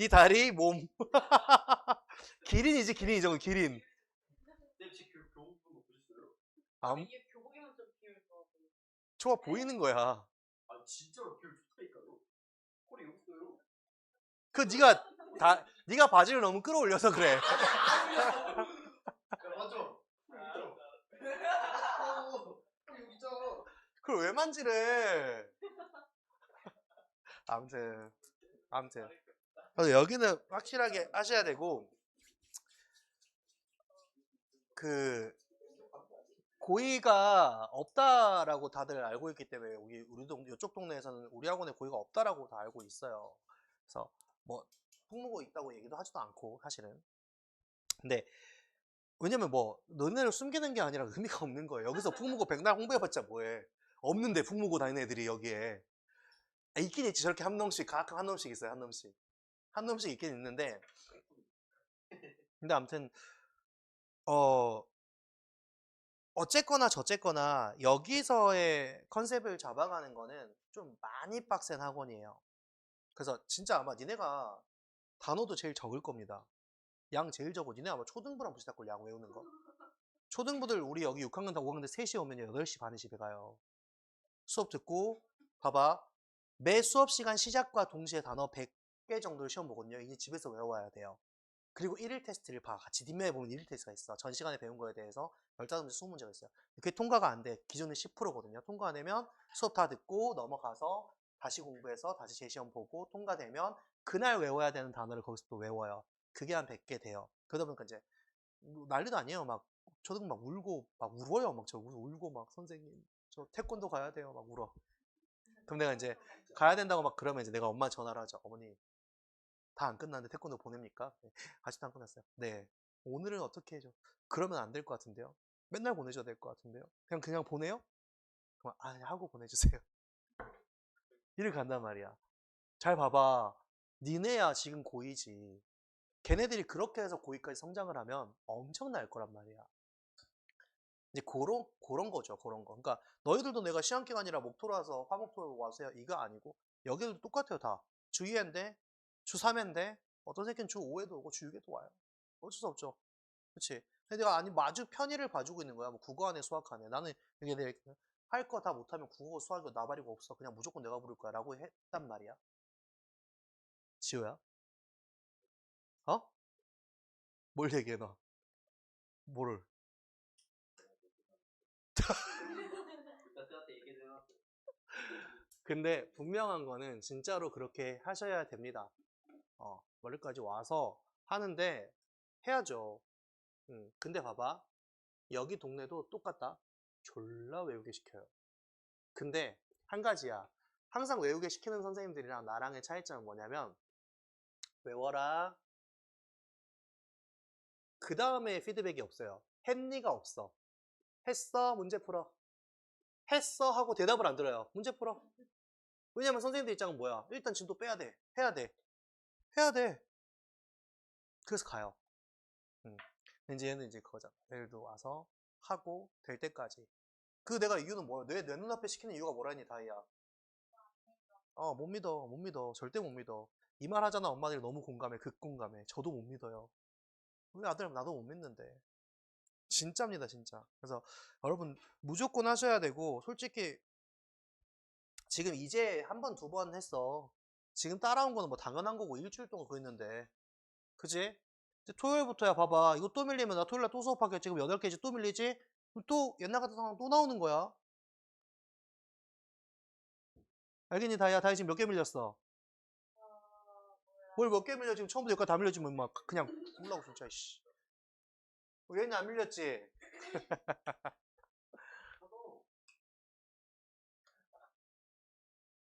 다리 몸. 기린이지 기린 저건 기린. 근데 제 교복 입은 거 보셨어요? 안 이게 교복이면 좀 비율 좋아 보여. 좋아 보이는 거야. 진짜로 비율 좋다니까요. 콜이 여기 있어요. 그 네가 바지를 너무 끌어올려서 그래. 야, 맞죠? 여기 있잖아. 그걸 왜 만지래? 아무튼 그래서 여기는 확실하게 하셔야 되고 그 고의가 없다라고 다들 알고 있기 때문에 이쪽 동네에서는 우리 학원에 고의가 없다라고 다 알고 있어요. 그래서 뭐 풍무고 있다고 얘기도 하지도 않고 사실은. 근데 왜냐면 뭐 너네를 숨기는 게 아니라 의미가 없는 거예요. 여기서 풍무고 백날 홍보해봤자 뭐해? 없는데 풍무고 다니는 애들이 여기에 있긴 있지. 저렇게 한 놈씩 가끔 한 놈씩 있어요. 한 놈씩 있긴 있는데 근데 아무튼 어쨌거나 저쨌거나 여기서의 컨셉을 잡아가는 거는 좀 많이 빡센 학원이에요. 그래서 진짜 아마 니네가 단어도 제일 적을 겁니다. 양 제일 적어. 니네 아마 초등부랑 비슷할걸 양 외우는 거. 초등부들 우리 여기 6학년 다 5학년 3시에 오면 8시 반에 집에 가요. 수업 듣고 봐봐. 매 수업 시간 시작과 동시에 단어 100개 정도를 시험 보거든요. 이제 집에서 외워야 돼요. 그리고 1일 테스트를 봐. 같이 뒷면에 보면 1일 테스트가 있어. 전 시간에 배운 거에 대해서 15문제, 20문제가 있어요. 그게 통과가 안 돼. 기준은 10%거든요. 통과 안 되면 수업 다 듣고 넘어가서 다시 공부해서 다시 재시험 보고 통과되면 그날 외워야 되는 단어를 거기서 또 외워요. 그게 한 100개 돼요. 그러다 보니까 이제 뭐 난리도 아니에요. 막 초등 막 울고 막 울어요. 막 저 울고 막 선생님 저 태권도 가야 돼요. 막 울어. 그럼 내가 이제 가야 된다고 막 그러면 이제 내가 엄마 전화를 하죠. 어머니 다 안 끝났는데 태권도 보냅니까? 네. 아직도 안 끝났어요. 네. 오늘은 어떻게 해줘? 그러면 안 될 것 같은데요. 맨날 보내줘야 될 것 같은데요. 그냥 보내요? 그럼 하고 보내주세요. 이를 간단 말이야. 잘 봐봐. 니네야 지금 고2지. 걔네들이 그렇게 해서 고2까지 성장을 하면 엄청날 거란 말이야. 이제 그런 거죠. 그런 거. 그러니까 너희들도 내가 시험 기간이라 목토로 와서 화목토로 와서 이거 아니고 여기도 똑같아요. 다. 주 2회인데 주 3회인데 어떤 새끼는 주 5회도 오고 주 6회도 와요. 어쩔 수 없죠. 그치? 근데 내가 마주 편의를 봐주고 있는 거야. 뭐 국어 안에 수학 안에. 나는 이게 할 거 다 못하면 국어 수학이 나발이고 없어. 그냥 무조건 내가 부를 거야. 라고 했단 말이야. 지호야? 어? 뭘 얘기해 너? 뭐를? 나한테 얘기해줘. 근데 분명한 거는 진짜로 그렇게 하셔야 됩니다. 멀리까지 와서 하는데 해야죠. 근데 봐봐. 여기 동네도 똑같다. 졸라 외우게 시켜요. 근데 한 가지야. 항상 외우게 시키는 선생님들이랑 나랑의 차이점은 뭐냐면 외워라. 그 다음에 피드백이 없어요. 했니가 없어. 했어? 문제 풀어. 했어? 하고 대답을 안 들어요. 문제 풀어. 왜냐면 선생님들 입장은 뭐야? 일단 진도 빼야 돼. 해야 돼. 해야 돼. 그래서 가요. 이제 얘는 이제 그거잖아. 내일도 와서 하고 될 때까지. 그 내가 이유는 뭐야? 내 눈앞에 시키는 이유가 뭐라니, 다이야. 못 믿어. 못 믿어. 절대 못 믿어. 이 말 하잖아. 엄마들이 너무 공감해. 극공감해. 저도 못 믿어요. 우리 아들 나도 못 믿는데. 진짜입니다, 진짜. 그래서 여러분 무조건 하셔야 되고 솔직히 지금 이제 한 번, 두 번 했어. 지금 따라온 거는 뭐 당연한 거고 일주일 동안 그거 했는데. 그지? 이제 토요일부터야 봐봐. 이거 또 밀리면 나 토요일날 또 수업하게 지금 8개지 또 밀리지? 그럼 또 옛날 같은 상황 또 나오는 거야. 알겠니, 다이야? 다이 지금 몇 개 밀렸어? 뭘 몇 개 밀려? 지금 처음부터 여기까지 다 밀려지면 막 그냥 몰라고 진짜, 씨. 얘는 안 밀렸지?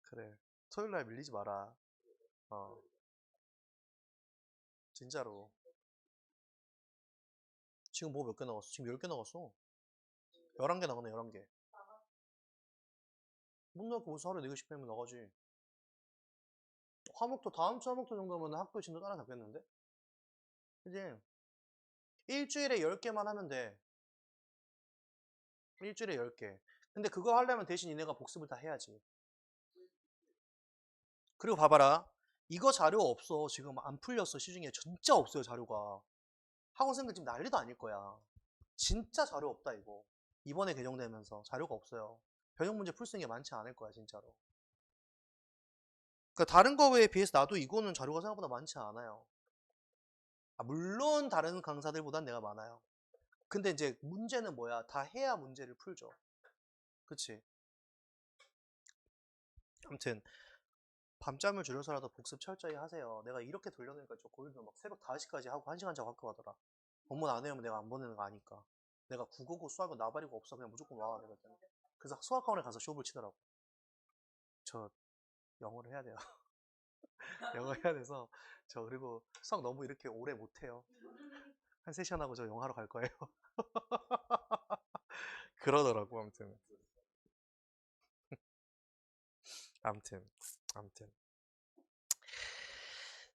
그래. 토요일날 밀리지 마라. 진짜로. 지금 뭐 몇 개 나갔어? 지금 10개 나갔어. 11개 나가네, 11개. 못 나고 무슨 하루에 4개씩 빼면 나가지. 화목토, 다음 주 화목토 정도면 학교 진도 따라잡겠는데? 그지? 일주일에 10개만 하면 돼. 일주일에 10개. 근데 그거 하려면 대신 니네가 복습을 다 해야지. 그리고 봐봐라. 이거 자료 없어. 지금 안 풀렸어. 시중에 진짜 없어요, 자료가. 학원생들 지금 난리도 아닐 거야. 진짜 자료 없다, 이거. 이번에 개정되면서 자료가 없어요. 변형 문제 풀 수 있는 게 많지 않을 거야, 진짜로. 그러니까 다른 거에 비해서 나도 이거는 자료가 생각보다 많지 않아요. 물론 다른 강사들보단 내가 많아요. 근데 이제 문제는 뭐야? 다 해야 문제를 풀죠. 그치? 아무튼 밤잠을 줄여서라도 복습 철저히 하세요. 내가 이렇게 돌려놓으니까 저 거기서 막 새벽 5시까지 하고 1시간 자고 학교 가더라. 본문 안 외우면 내가 안 보내는 거 아니까. 내가 국어고 수학은 나발이고 없어. 그냥 무조건 와. 내가 그랬더니. 그래서 수학학원에 가서 쇼부를 치더라고. 저 영어를 해야 돼요. 영어 해야 돼서 저 그리고 수학 너무 이렇게 오래 못해요. 한 3시간 하고 저 영어 하러 갈 거예요. 그러더라고. 아무튼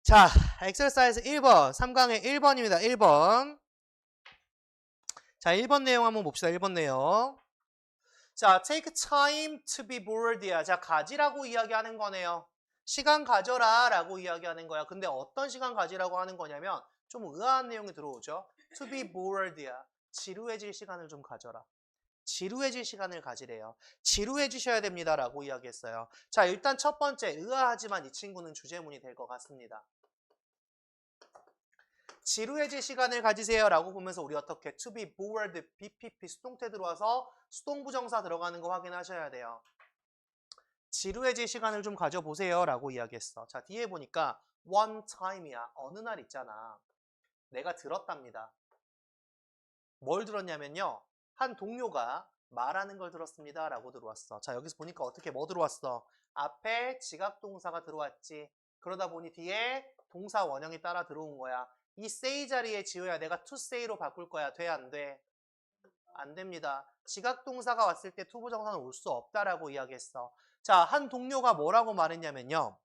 자, 엑서사이즈 1번 3강의 1번입니다. 1번. 자, 1번 내용 한번 봅시다. 1번 내용. 자, take time to be bored야. 자, 가지라고 이야기하는 거네요. 시간 가져라 라고 이야기하는 거야. 근데 어떤 시간 가지라고 하는 거냐면 좀 의아한 내용이 들어오죠. to be bored야. 지루해질 시간을 좀 가져라. 지루해질 시간을 가지래요. 지루해지셔야 됩니다 라고 이야기했어요. 자, 일단 첫 번째 의아하지만 이 친구는 주제문이 될 것 같습니다. 지루해질 시간을 가지세요 라고 보면서 우리 어떻게 to be bored, BPP 수동태 들어와서 수동부정사 들어가는 거 확인하셔야 돼요. 지루해질 시간을 좀 가져보세요 라고 이야기했어. 자, 뒤에 보니까 one time이야. 어느 날 있잖아. 내가 들었답니다. 뭘 들었냐면요. 한 동료가 말하는 걸 들었습니다 라고 들어왔어. 자, 여기서 보니까 어떻게 뭐 들어왔어? 앞에 지각동사가 들어왔지. 그러다 보니 뒤에 동사 원형이 따라 들어온 거야. 이 say 자리에 지어야 내가 to say로 바꿀 거야. 돼? 안 돼? 안 됩니다. 지각동사가 왔을 때 투부정사는 올 수 없다라고 이야기했어. 자, 한 동료가 뭐라고 말했냐면요.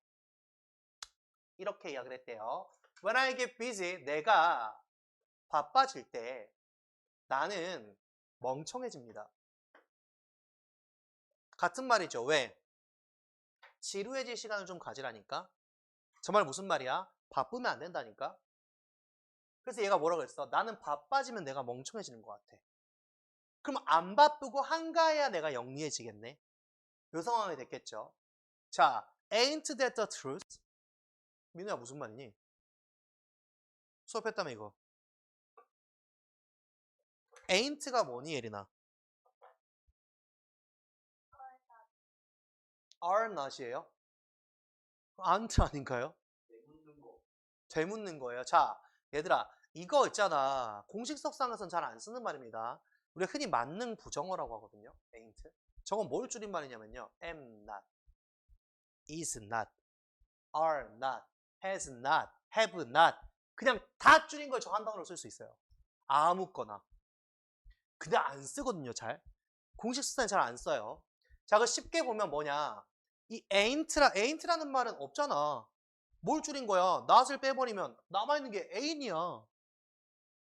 이렇게 이야기를 했대요. When I get busy, 내가 바빠질 때 나는 멍청해집니다. 같은 말이죠. 왜? 지루해질 시간을 좀 가지라니까. 정말 무슨 말이야? 바쁘면 안 된다니까. 그래서 얘가 뭐라고 했어? 나는 바빠지면 내가 멍청해지는 것 같아. 그럼 안 바쁘고 한가해야 내가 영리해지겠네. 요 상황이 됐겠죠. 자, ain't that the truth? 민우야 무슨 말이니? 수업했다며 이거. ain't가 뭐니 예린아? are not이에요? aren't 아닌가요? 내묻는 거. 되묻는 거예요. 자, 얘들아 이거 있잖아. 공식석상에서는 잘 안 쓰는 말입니다. 우리가 흔히 만능 부정어라고 하거든요. ain't. 저건 뭘 줄인 말이냐면요. am not, is not, are not, has not, have not. 그냥 다 줄인 걸 저 한 단어로 쓸 수 있어요. 아무거나. 근데 안 쓰거든요, 잘. 공식 수단에 잘 안 써요. 자, 그 쉽게 보면 뭐냐. 이 ain't라는 말은 없잖아. 뭘 줄인 거야? not을 빼버리면 남아있는 게 ain이야.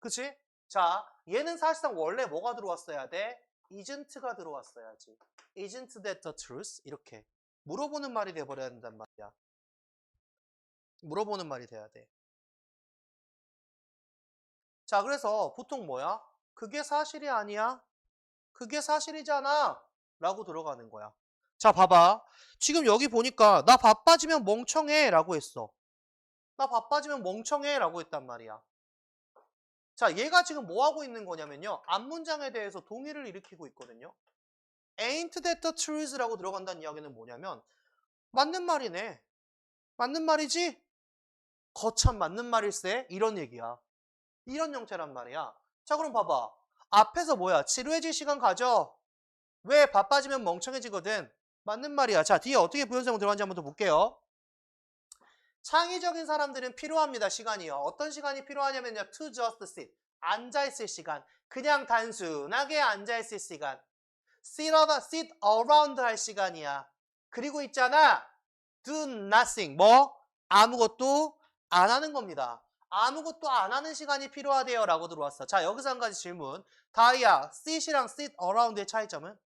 그치? 자, 얘는 사실상 원래 뭐가 들어왔어야 돼? isn't가 들어왔어야지. Isn't that the truth? 이렇게. 물어보는 말이 돼버려야 된단 말이야. 물어보는 말이 돼야 돼. 자, 그래서 보통 뭐야? 그게 사실이 아니야? 그게 사실이잖아. 라고 들어가는 거야. 자, 봐봐. 지금 여기 보니까 나 바빠지면 멍청해 라고 했어. 나 바빠지면 멍청해 라고 했단 말이야. 자, 얘가 지금 뭐 하고 있는 거냐면요. 앞문장에 대해서 동의를 일으키고 있거든요. Ain't that the truth? 라고 들어간다는 이야기는 뭐냐면 맞는 말이네. 맞는 말이지? 거참 맞는 말일세? 이런 얘기야. 이런 형태란 말이야. 자, 그럼 봐봐. 앞에서 뭐야? 지루해질 시간 가져. 왜? 바빠지면 멍청해지거든. 맞는 말이야. 자, 뒤에 어떻게 부연성 들어간지 한번 더 볼게요. 창의적인 사람들은 필요합니다. 시간이요. 어떤 시간이 필요하냐면요. To just sit. 앉아있을 시간. 그냥 단순하게 앉아있을 시간. sit around 할 시간이야. 그리고 있잖아. do nothing. 뭐? 아무것도 안 하는 겁니다. 아무것도 안 하는 시간이 필요하대요. 라고 들어왔어. 자, 여기서 한 가지 질문. 다이아, sit이랑 sit around의 차이점은?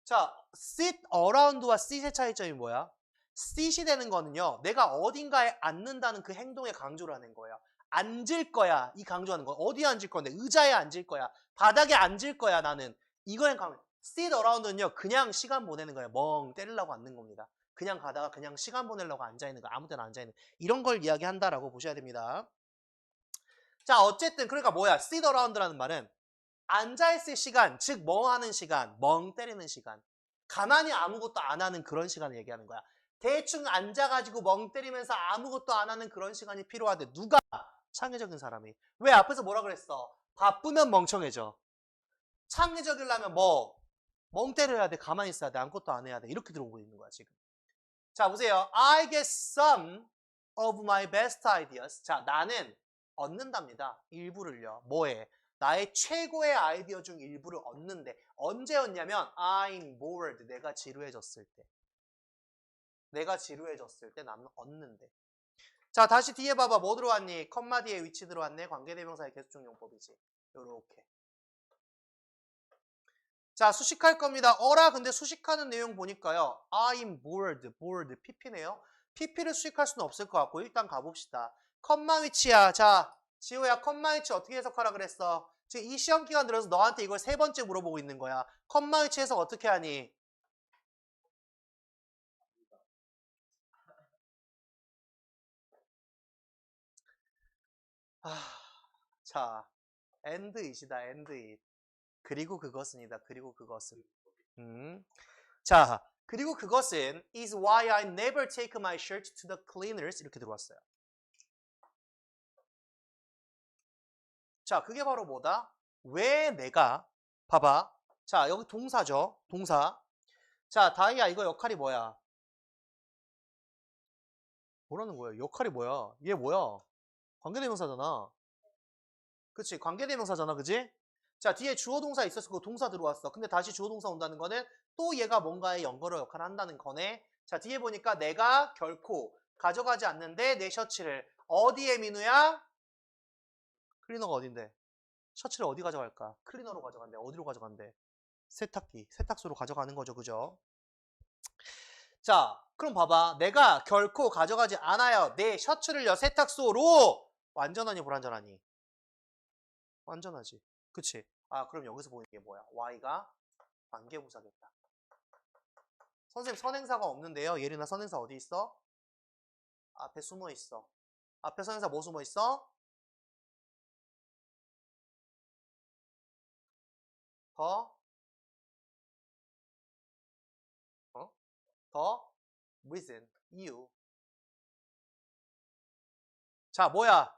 자, sit around와 sit의 차이점이 뭐야? sit이 되는 거는요. 내가 어딘가에 앉는다는 그 행동에 강조를 하는 거야. 앉을 거야. 이 강조하는 거. 어디에 앉을 건데? 의자에 앉을 거야. 바닥에 앉을 거야. 나는. 이거에 강조. sit around는요, 그냥 시간 보내는 거예요. 멍 때리려고 앉는 겁니다. 그냥 가다가 그냥 시간 보내려고 앉아있는 거, 아무 때나 앉아있는 이런 걸 이야기한다라고 보셔야 됩니다. 자, 어쨌든 그러니까 뭐야? sit around라는 말은 앉아있을 시간, 즉 뭐 하는 시간, 멍 때리는 시간, 가만히 아무것도 안 하는 그런 시간을 얘기하는 거야. 대충 앉아가지고 멍 때리면서 아무것도 안 하는 그런 시간이 필요하대. 누가? 창의적인 사람이. 왜? 앞에서 뭐라 그랬어? 바쁘면 멍청해져. 창의적이려면 뭐? 멍 때려야 돼. 가만히 있어야 돼. 아무것도 안 해야 돼. 이렇게 들어오고 있는 거야 지금. 자, 보세요. I get some of my best ideas. 자, 나는 얻는답니다. 일부를요. 뭐에? 나의 최고의 아이디어 중 일부를 얻는데 언제 얻냐면 I'm bored. 내가 지루해졌을 때. 내가 지루해졌을 때 나는 얻는데. 자, 다시 뒤에 봐봐. 뭐 들어왔니? 컴마 뒤에 위치 들어왔네. 관계대명사의 계수적 용법이지. 요렇게. 자, 수식할 겁니다. 어라 근데 수식하는 내용 보니까요. I'm bored. bored. PP네요. PP를 수식할 수는 없을 것 같고 일단 가봅시다. 컴마 위치야. 자, 지호야 컴마 위치 어떻게 해석하라 그랬어? 지금 이 시험 기간 들어서 너한테 이걸 3번째 물어보고 있는 거야. 컴마 위치 해석 어떻게 하니? 자, and it이다. and it. 그리고 그것은이다. 그리고 그것은. 자, 그리고 그것은 is why I never take my shirt to the cleaners 이렇게 들어왔어요. 자, 그게 바로 뭐다? 왜 내가 봐봐. 자, 여기 동사죠. 동사. 자, 다이야 이거 역할이 뭐야? 뭐라는 거야? 역할이 뭐야? 얘 뭐야? 관계대명사잖아. 그치? 관계대명사잖아. 그치? 자, 뒤에 주어 동사 있었어. 그 동사 들어왔어. 근데 다시 주어 동사 온다는 거는 또 얘가 뭔가의 연결어 역할을 한다는 거네. 자, 뒤에 보니까 내가 결코 가져가지 않는데 내 셔츠를 어디에 민우야? 클리너가 어딘데? 셔츠를 어디 가져갈까? 클리너로 가져간대. 어디로 가져간대? 세탁기, 세탁소로 가져가는 거죠. 그죠? 자, 그럼 봐봐. 내가 결코 가져가지 않아요. 내 셔츠를요. 세탁소로. 완전하니 불완전하니? 완전하지. 그치? 아, 그럼 여기서 보이는 게 뭐야? Y가 관계부사겠다. 선생님 선행사가 없는데요. 예린아 선행사 어디 있어? 앞에 숨어 있어. 앞에 선행사 뭐 숨어 있어? 더? 더? reason. 이유. 자, 뭐야?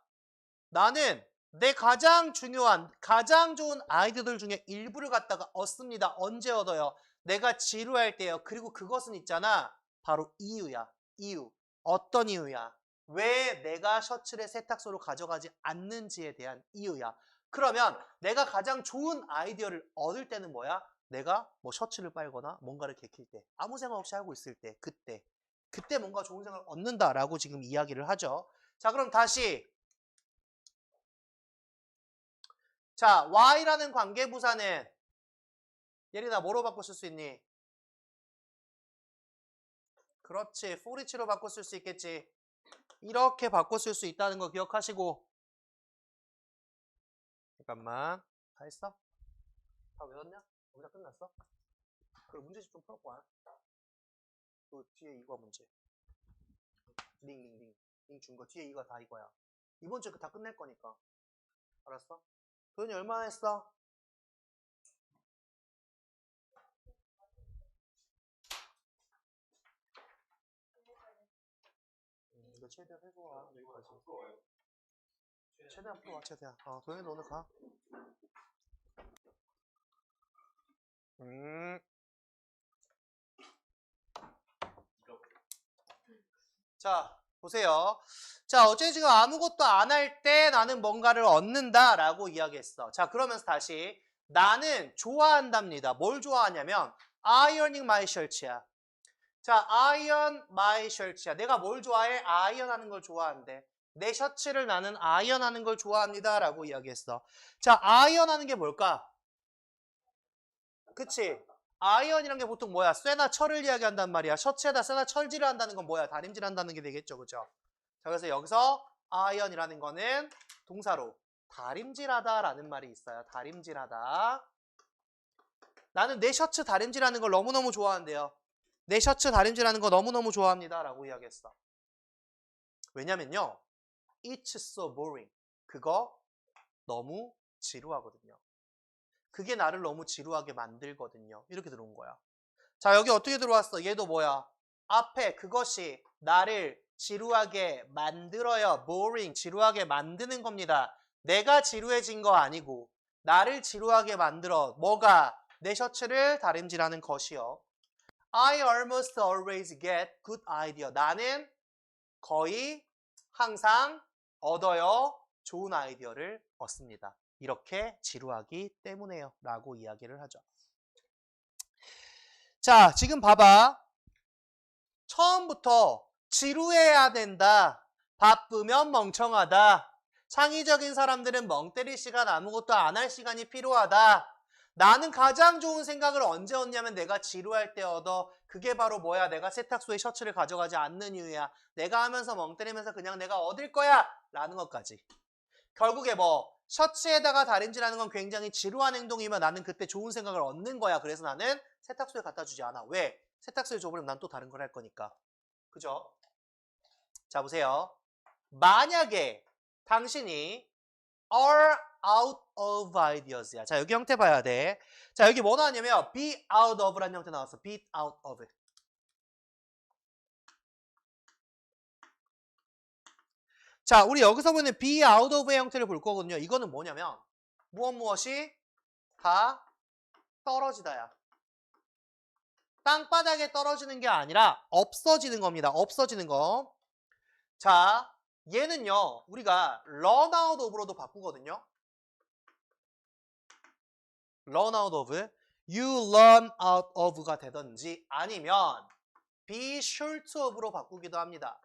나는 내 가장 중요한, 가장 좋은 아이디어들 중에 일부를 갖다가 얻습니다. 언제 얻어요? 내가 지루할 때요. 그리고 그것은 있잖아. 바로 이유야. 이유. 어떤 이유야? 왜 내가 셔츠를 세탁소로 가져가지 않는지에 대한 이유야. 그러면 내가 가장 좋은 아이디어를 얻을 때는 뭐야? 내가 뭐 셔츠를 빨거나 뭔가를 개킬 때, 아무 생각 없이 하고 있을 때, 그때 뭔가 좋은 생각을 얻는다라고 지금 이야기를 하죠. 자, 그럼 다시 자, Y라는 관계부사는 예린아 뭐로 바꿔 쓸 수 있니? 그렇지. for each로 바꿔 쓸 수 있겠지. 이렇게 바꿔 쓸 수 있다는 거 기억하시고. 잠깐만. 다 했어? 다 외웠냐? 여기다 끝났어? 그럼 문제집 좀 풀어볼 거야. 그 뒤에 이거 문제. 링 준 거. 뒤에 이거 다 이거야. 이번 주에 다 끝낼 거니까. 알았어? 도현이 얼마나 했어? 이거 최대한 해줘라. 여기까지. 최대한 풀어와, 최대한. 도현이도 오늘 가. 자, 보세요. 자, 어제 지금 아무것도 안 할 때 나는 뭔가를 얻는다 라고 이야기했어. 자, 그러면서 다시 나는 좋아한답니다. 뭘 좋아하냐면 ironing my shirt야. 자, iron my shirt야. 내가 뭘 좋아해? 아이언하는 걸 좋아한대. 내 셔츠를 나는 아이언하는 걸 좋아합니다 라고 이야기했어. 자, 아이언하는 게 뭘까? 그치? 아이언이란 게 보통 뭐야? 쇠나 철을 이야기한단 말이야. 셔츠에다 쇠나 철질을 한다는 건 뭐야? 다림질 한다는 게 되겠죠. 그죠? 자, 그래서 여기서 아이언이라는 거는 동사로 다림질하다 라는 말이 있어요. 다림질하다. 나는 내 셔츠 다림질하는 걸 너무너무 좋아한대요. 내 셔츠 다림질하는 거 너무너무 좋아합니다. 라고 이야기했어. 왜냐면요. It's so boring. 그거 너무 지루하거든요. 그게 나를 너무 지루하게 만들거든요. 이렇게 들어온 거야. 자, 여기 어떻게 들어왔어? 얘도 뭐야? 앞에 그것이 나를 지루하게 만들어요. boring, 지루하게 만드는 겁니다. 내가 지루해진 거 아니고 나를 지루하게 만들어. 뭐가? 내 셔츠를 다림질하는 것이요. I almost always get good idea. 나는 거의 항상 얻어요. 좋은 아이디어를 얻습니다. 이렇게 지루하기 때문에요. 라고 이야기를 하죠. 자, 지금 봐봐. 처음부터 지루해야 된다. 바쁘면 멍청하다. 창의적인 사람들은 멍 때릴 시간, 아무것도 안 할 시간이 필요하다. 나는 가장 좋은 생각을 언제 얻냐면 내가 지루할 때 얻어. 그게 바로 뭐야? 내가 세탁소에 셔츠를 가져가지 않는 이유야. 내가 하면서 멍 때리면서 그냥 내가 얻을 거야. 라는 것까지. 결국에 뭐 셔츠에다가 다림질하는 건 굉장히 지루한 행동이면 나는 그때 좋은 생각을 얻는 거야. 그래서 나는 세탁소에 갖다 주지 않아. 왜? 세탁소에 줘버리면 난 또 다른 걸 할 거니까. 그죠? 자, 보세요. 만약에 당신이 are out of ideas야. 자, 여기 형태 봐야 돼. 자, 여기 뭐 나왔냐면 be out of라는 형태 나왔어. be out of. 자, 우리 여기서 보는 be out of의 형태를 볼 거거든요. 이거는 뭐냐면 무엇이 다 떨어지다야. 땅바닥에 떨어지는 게 아니라 없어지는 겁니다. 없어지는 거. 자, 얘는요. 우리가 run out of로도 바꾸거든요. run out of, you run out of가 되든지 아니면 be short of로 바꾸기도 합니다.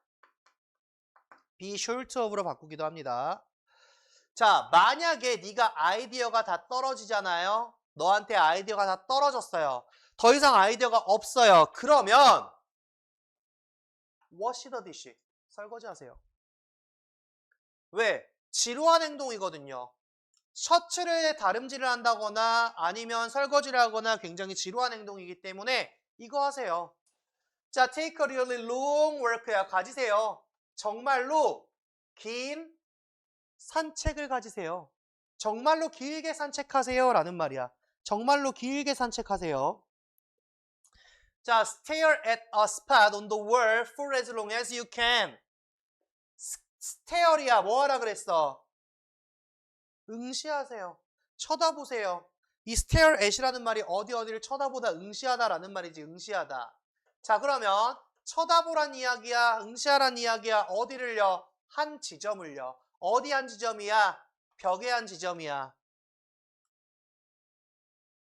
be short of로 바꾸기도 합니다. 자, 만약에 네가 아이디어가 다 떨어지잖아요. 너한테 아이디어가 다 떨어졌어요. 더 이상 아이디어가 없어요. 그러면 wash the dish. 설거지 하세요. 왜? 지루한 행동이거든요. 셔츠를 다림질을 한다거나 아니면 설거지를 하거나 굉장히 지루한 행동이기 때문에 이거 하세요. 자, take a really long walk야. 가지세요. 정말로 긴 산책을 가지세요. 정말로 길게 산책하세요. 라는 말이야. 정말로 길게 산책하세요. 자, stare at a spot on the wall for as long as you can. stare이야. 뭐 하라 그랬어? 응시하세요. 쳐다보세요. 이 stare at이라는 말이 어디를 쳐다보다 응시하다라는 말이지. 응시하다. 자, 그러면 쳐다보란 이야기야, 응시하란 이야기야. 어디를요? 한 지점을요. 어디 한 지점이야? 벽에 한 지점이야.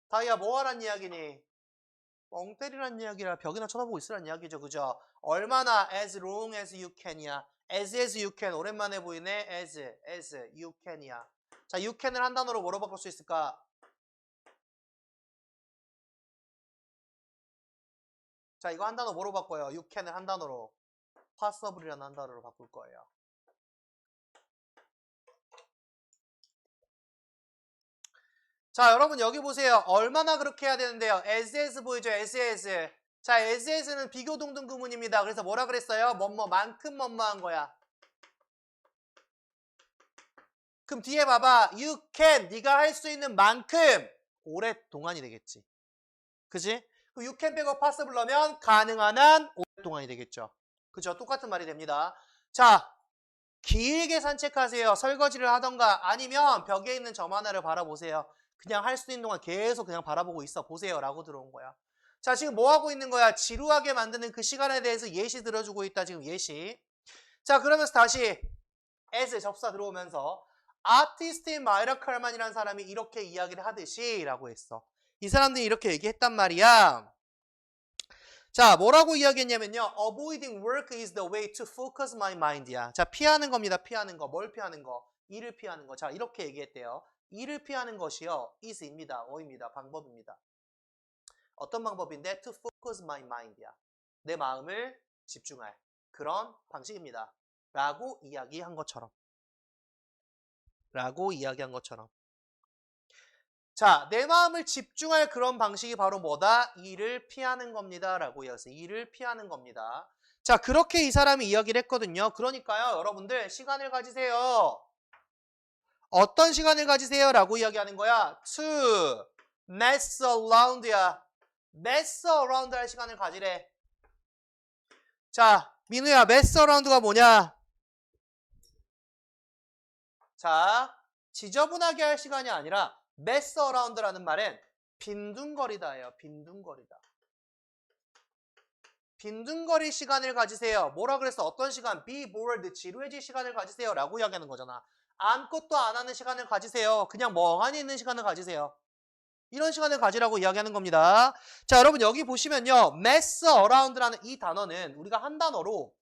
다이야, 뭐 하란 이야기니? 멍 때리란 이야기라 벽이나 쳐다보고 있으란 이야기죠. 그죠? 얼마나 as long as you can이야. as you can. 오랜만에 보이네. as you can이야. 자, you can을 한 단어로 뭐로 바꿀 수 있을까? 자, 이거 한 단어 뭐로 바꿔요? you can을 한 단어로 possible이라는 한 단어로 바꿀 거예요. 자, 여러분 여기 보세요. 얼마나 그렇게 해야 되는데요? as 보이죠? as. 자, as는 비교동등 구문입니다. 그래서 뭐라 그랬어요? 뭐뭐만큼 뭐뭐한 거야. 그럼 뒤에 봐봐. you can, 네가 할 수 있는 만큼 오랫동안이 되겠지. 그지? 그럼 you can 빼고 possible 넣으면 가능한 한 오랫동안이 되겠죠. 그죠? 똑같은 말이 됩니다. 자, 길게 산책하세요. 설거지를 하던가 아니면 벽에 있는 점 하나를 바라보세요. 그냥 할 수 있는 동안 계속 그냥 바라보고 있어 보세요 라고 들어온 거야. 자, 지금 뭐 하고 있는 거야? 지루하게 만드는 그 시간에 대해서 예시 들어주고 있다. 지금 예시. 자, 그러면서 다시 as 접사 들어오면서 아티스트인 마이라 칼만이라는 사람이 이렇게 이야기를 하듯이 라고 했어. 이 사람들이 이렇게 얘기했단 말이야. 자, 뭐라고 이야기했냐면요. Avoiding work is the way to focus my mind야. 자, 피하는 겁니다. 피하는 거. 뭘 피하는 거? 일을 피하는 거. 자, 이렇게 얘기했대요. 일을 피하는 것이요. is입니다. 어입니다. 방법입니다. 어떤 방법인데? To focus my mind야. 내 마음을 집중할 그런 방식입니다. 라고 이야기한 것처럼. 자, 내 마음을 집중할 그런 방식이 바로 뭐다? 일을 피하는 겁니다. 라고 이야기했어요. 일을 피하는 겁니다. 자, 그렇게 이 사람이 이야기를 했거든요. 그러니까요, 여러분들 시간을 가지세요. 어떤 시간을 가지세요? 라고 이야기하는 거야. To mess around야. mess around 할 시간을 가지래. 자, 민우야, mess around가 뭐냐? 자, 지저분하게 할 시간이 아니라 mess around라는 말은 빈둥거리다예요. 빈둥거리다. 빈둥거릴 시간을 가지세요. 뭐라 그랬어? 어떤 시간? be bored, 지루해질 시간을 가지세요. 라고 이야기하는 거잖아. 아무것도 안 하는 시간을 가지세요. 그냥 멍하니 있는 시간을 가지세요. 이런 시간을 가지라고 이야기하는 겁니다. 자, 여러분 여기 보시면요. mess around라는 이 단어는 우리가 한 단어로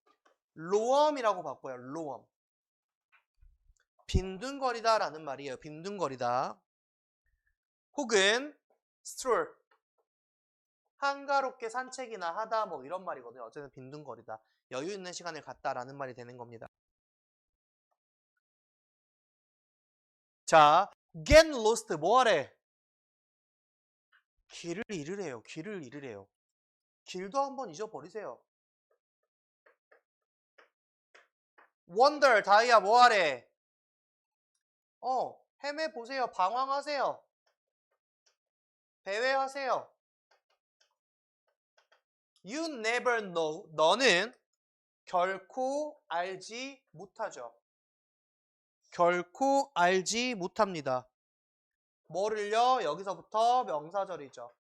로엄이라고 바꿔요. 로엄. 빈둥거리다 라는 말이에요. 빈둥거리다. 혹은 stroll. 한가롭게 산책이나 하다 뭐 이런 말이거든요. 어쨌든 빈둥거리다. 여유 있는 시간을 갖다라는 말이 되는 겁니다. 자, get lost 뭐하래? 길을 잃으래요. 길을 잃으래요. 길도 한번 잊어버리세요. wonder 다이아 뭐하래? 헤매보세요. 방황하세요. 배회하세요. You never know. 너는 결코 알지 못하죠. 결코 알지 못합니다. 뭐를요? 여기서부터 명사절이죠.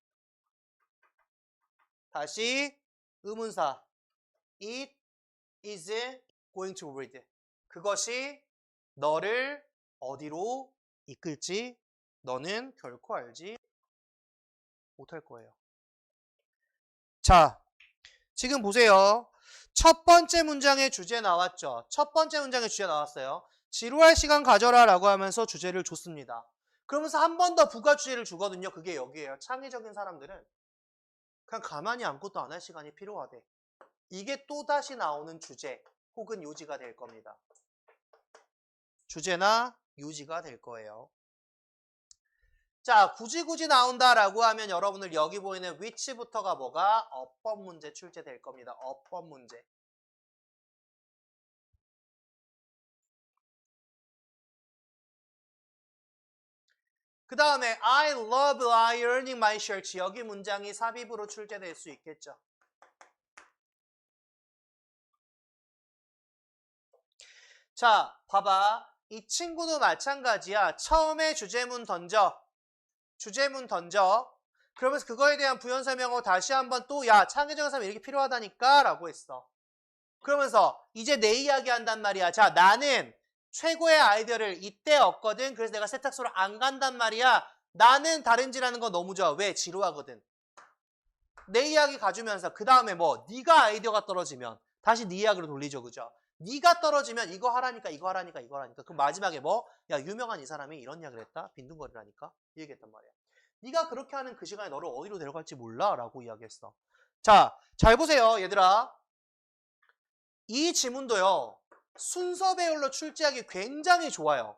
다시 의문사. It is going to lead. 그것이 너를 어디로 이끌지 너는 결코 알지 못할 거예요. 자, 지금 보세요. 첫 번째 문장의 주제 나왔죠. 첫 번째 문장의 주제 나왔어요. 지루할 시간 가져라 라고 하면서 주제를 줬습니다. 그러면서 한 번 더 부가 주제를 주거든요. 그게 여기에요. 창의적인 사람들은 그냥 가만히 아무것도 안 할 시간이 필요하대. 이게 또다시 나오는 주제 혹은 요지가 될 겁니다. 주제나 요지가 될 거예요. 자, 굳이 나온다라고 하면 여러분들 여기 보이는 which부터가 뭐가? 어법 문제 출제될 겁니다. 어법 문제. 그 다음에 I love ironing my shirts. 여기 문장이 삽입으로 출제될 수 있겠죠. 자, 봐봐. 이 친구도 마찬가지야. 처음에 주제문 던져. 그러면서 그거에 대한 부연 설명하고 다시 한번 또 야, 창의적인 사람이 이렇게 필요하다니까 라고 했어. 그러면서 이제 내 이야기 한단 말이야. 자, 나는 최고의 아이디어를 이때 얻거든. 그래서 내가 세탁소를 안 간단 말이야. 나는 다른지라는 거 너무 좋아. 왜? 지루하거든. 내 이야기 가주면서 그 다음에 뭐 네가 아이디어가 떨어지면 다시 네 이야기로 돌리죠. 그죠? 네가 떨어지면 이거 하라니까. 그럼 마지막에 뭐? 야, 유명한 이 사람이 이런 이야기를 했다. 빈둥거리라니까. 이 얘기했단 말이야. 네가 그렇게 하는 그 시간에 너를 어디로 데려갈지 몰라 라고 이야기했어. 자, 잘 보세요 얘들아. 이 지문도요. 순서 배열로 출제하기 굉장히 좋아요.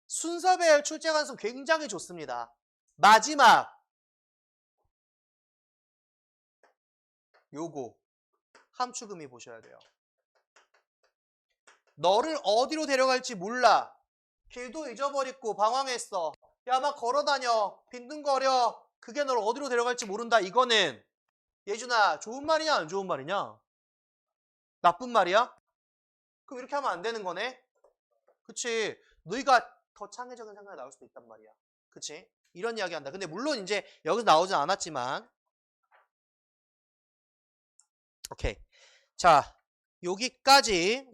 순서 배열 출제 가능성 굉장히 좋습니다. 마지막 요거 함축음이 보셔야 돼요. 너를 어디로 데려갈지 몰라. 길도 잊어버렸고 방황했어. 야, 막 걸어다녀. 빈둥거려. 그게 널 어디로 데려갈지 모른다. 이거는 예준아, 좋은 말이냐 안 좋은 말이냐? 나쁜 말이야? 그럼 이렇게 하면 안 되는 거네? 그치? 너희가 더 창의적인 생각이 나올 수도 있단 말이야. 그치? 이런 이야기 한다. 근데 물론 이제 여기서 나오진 않았지만 오케이. 자, 여기까지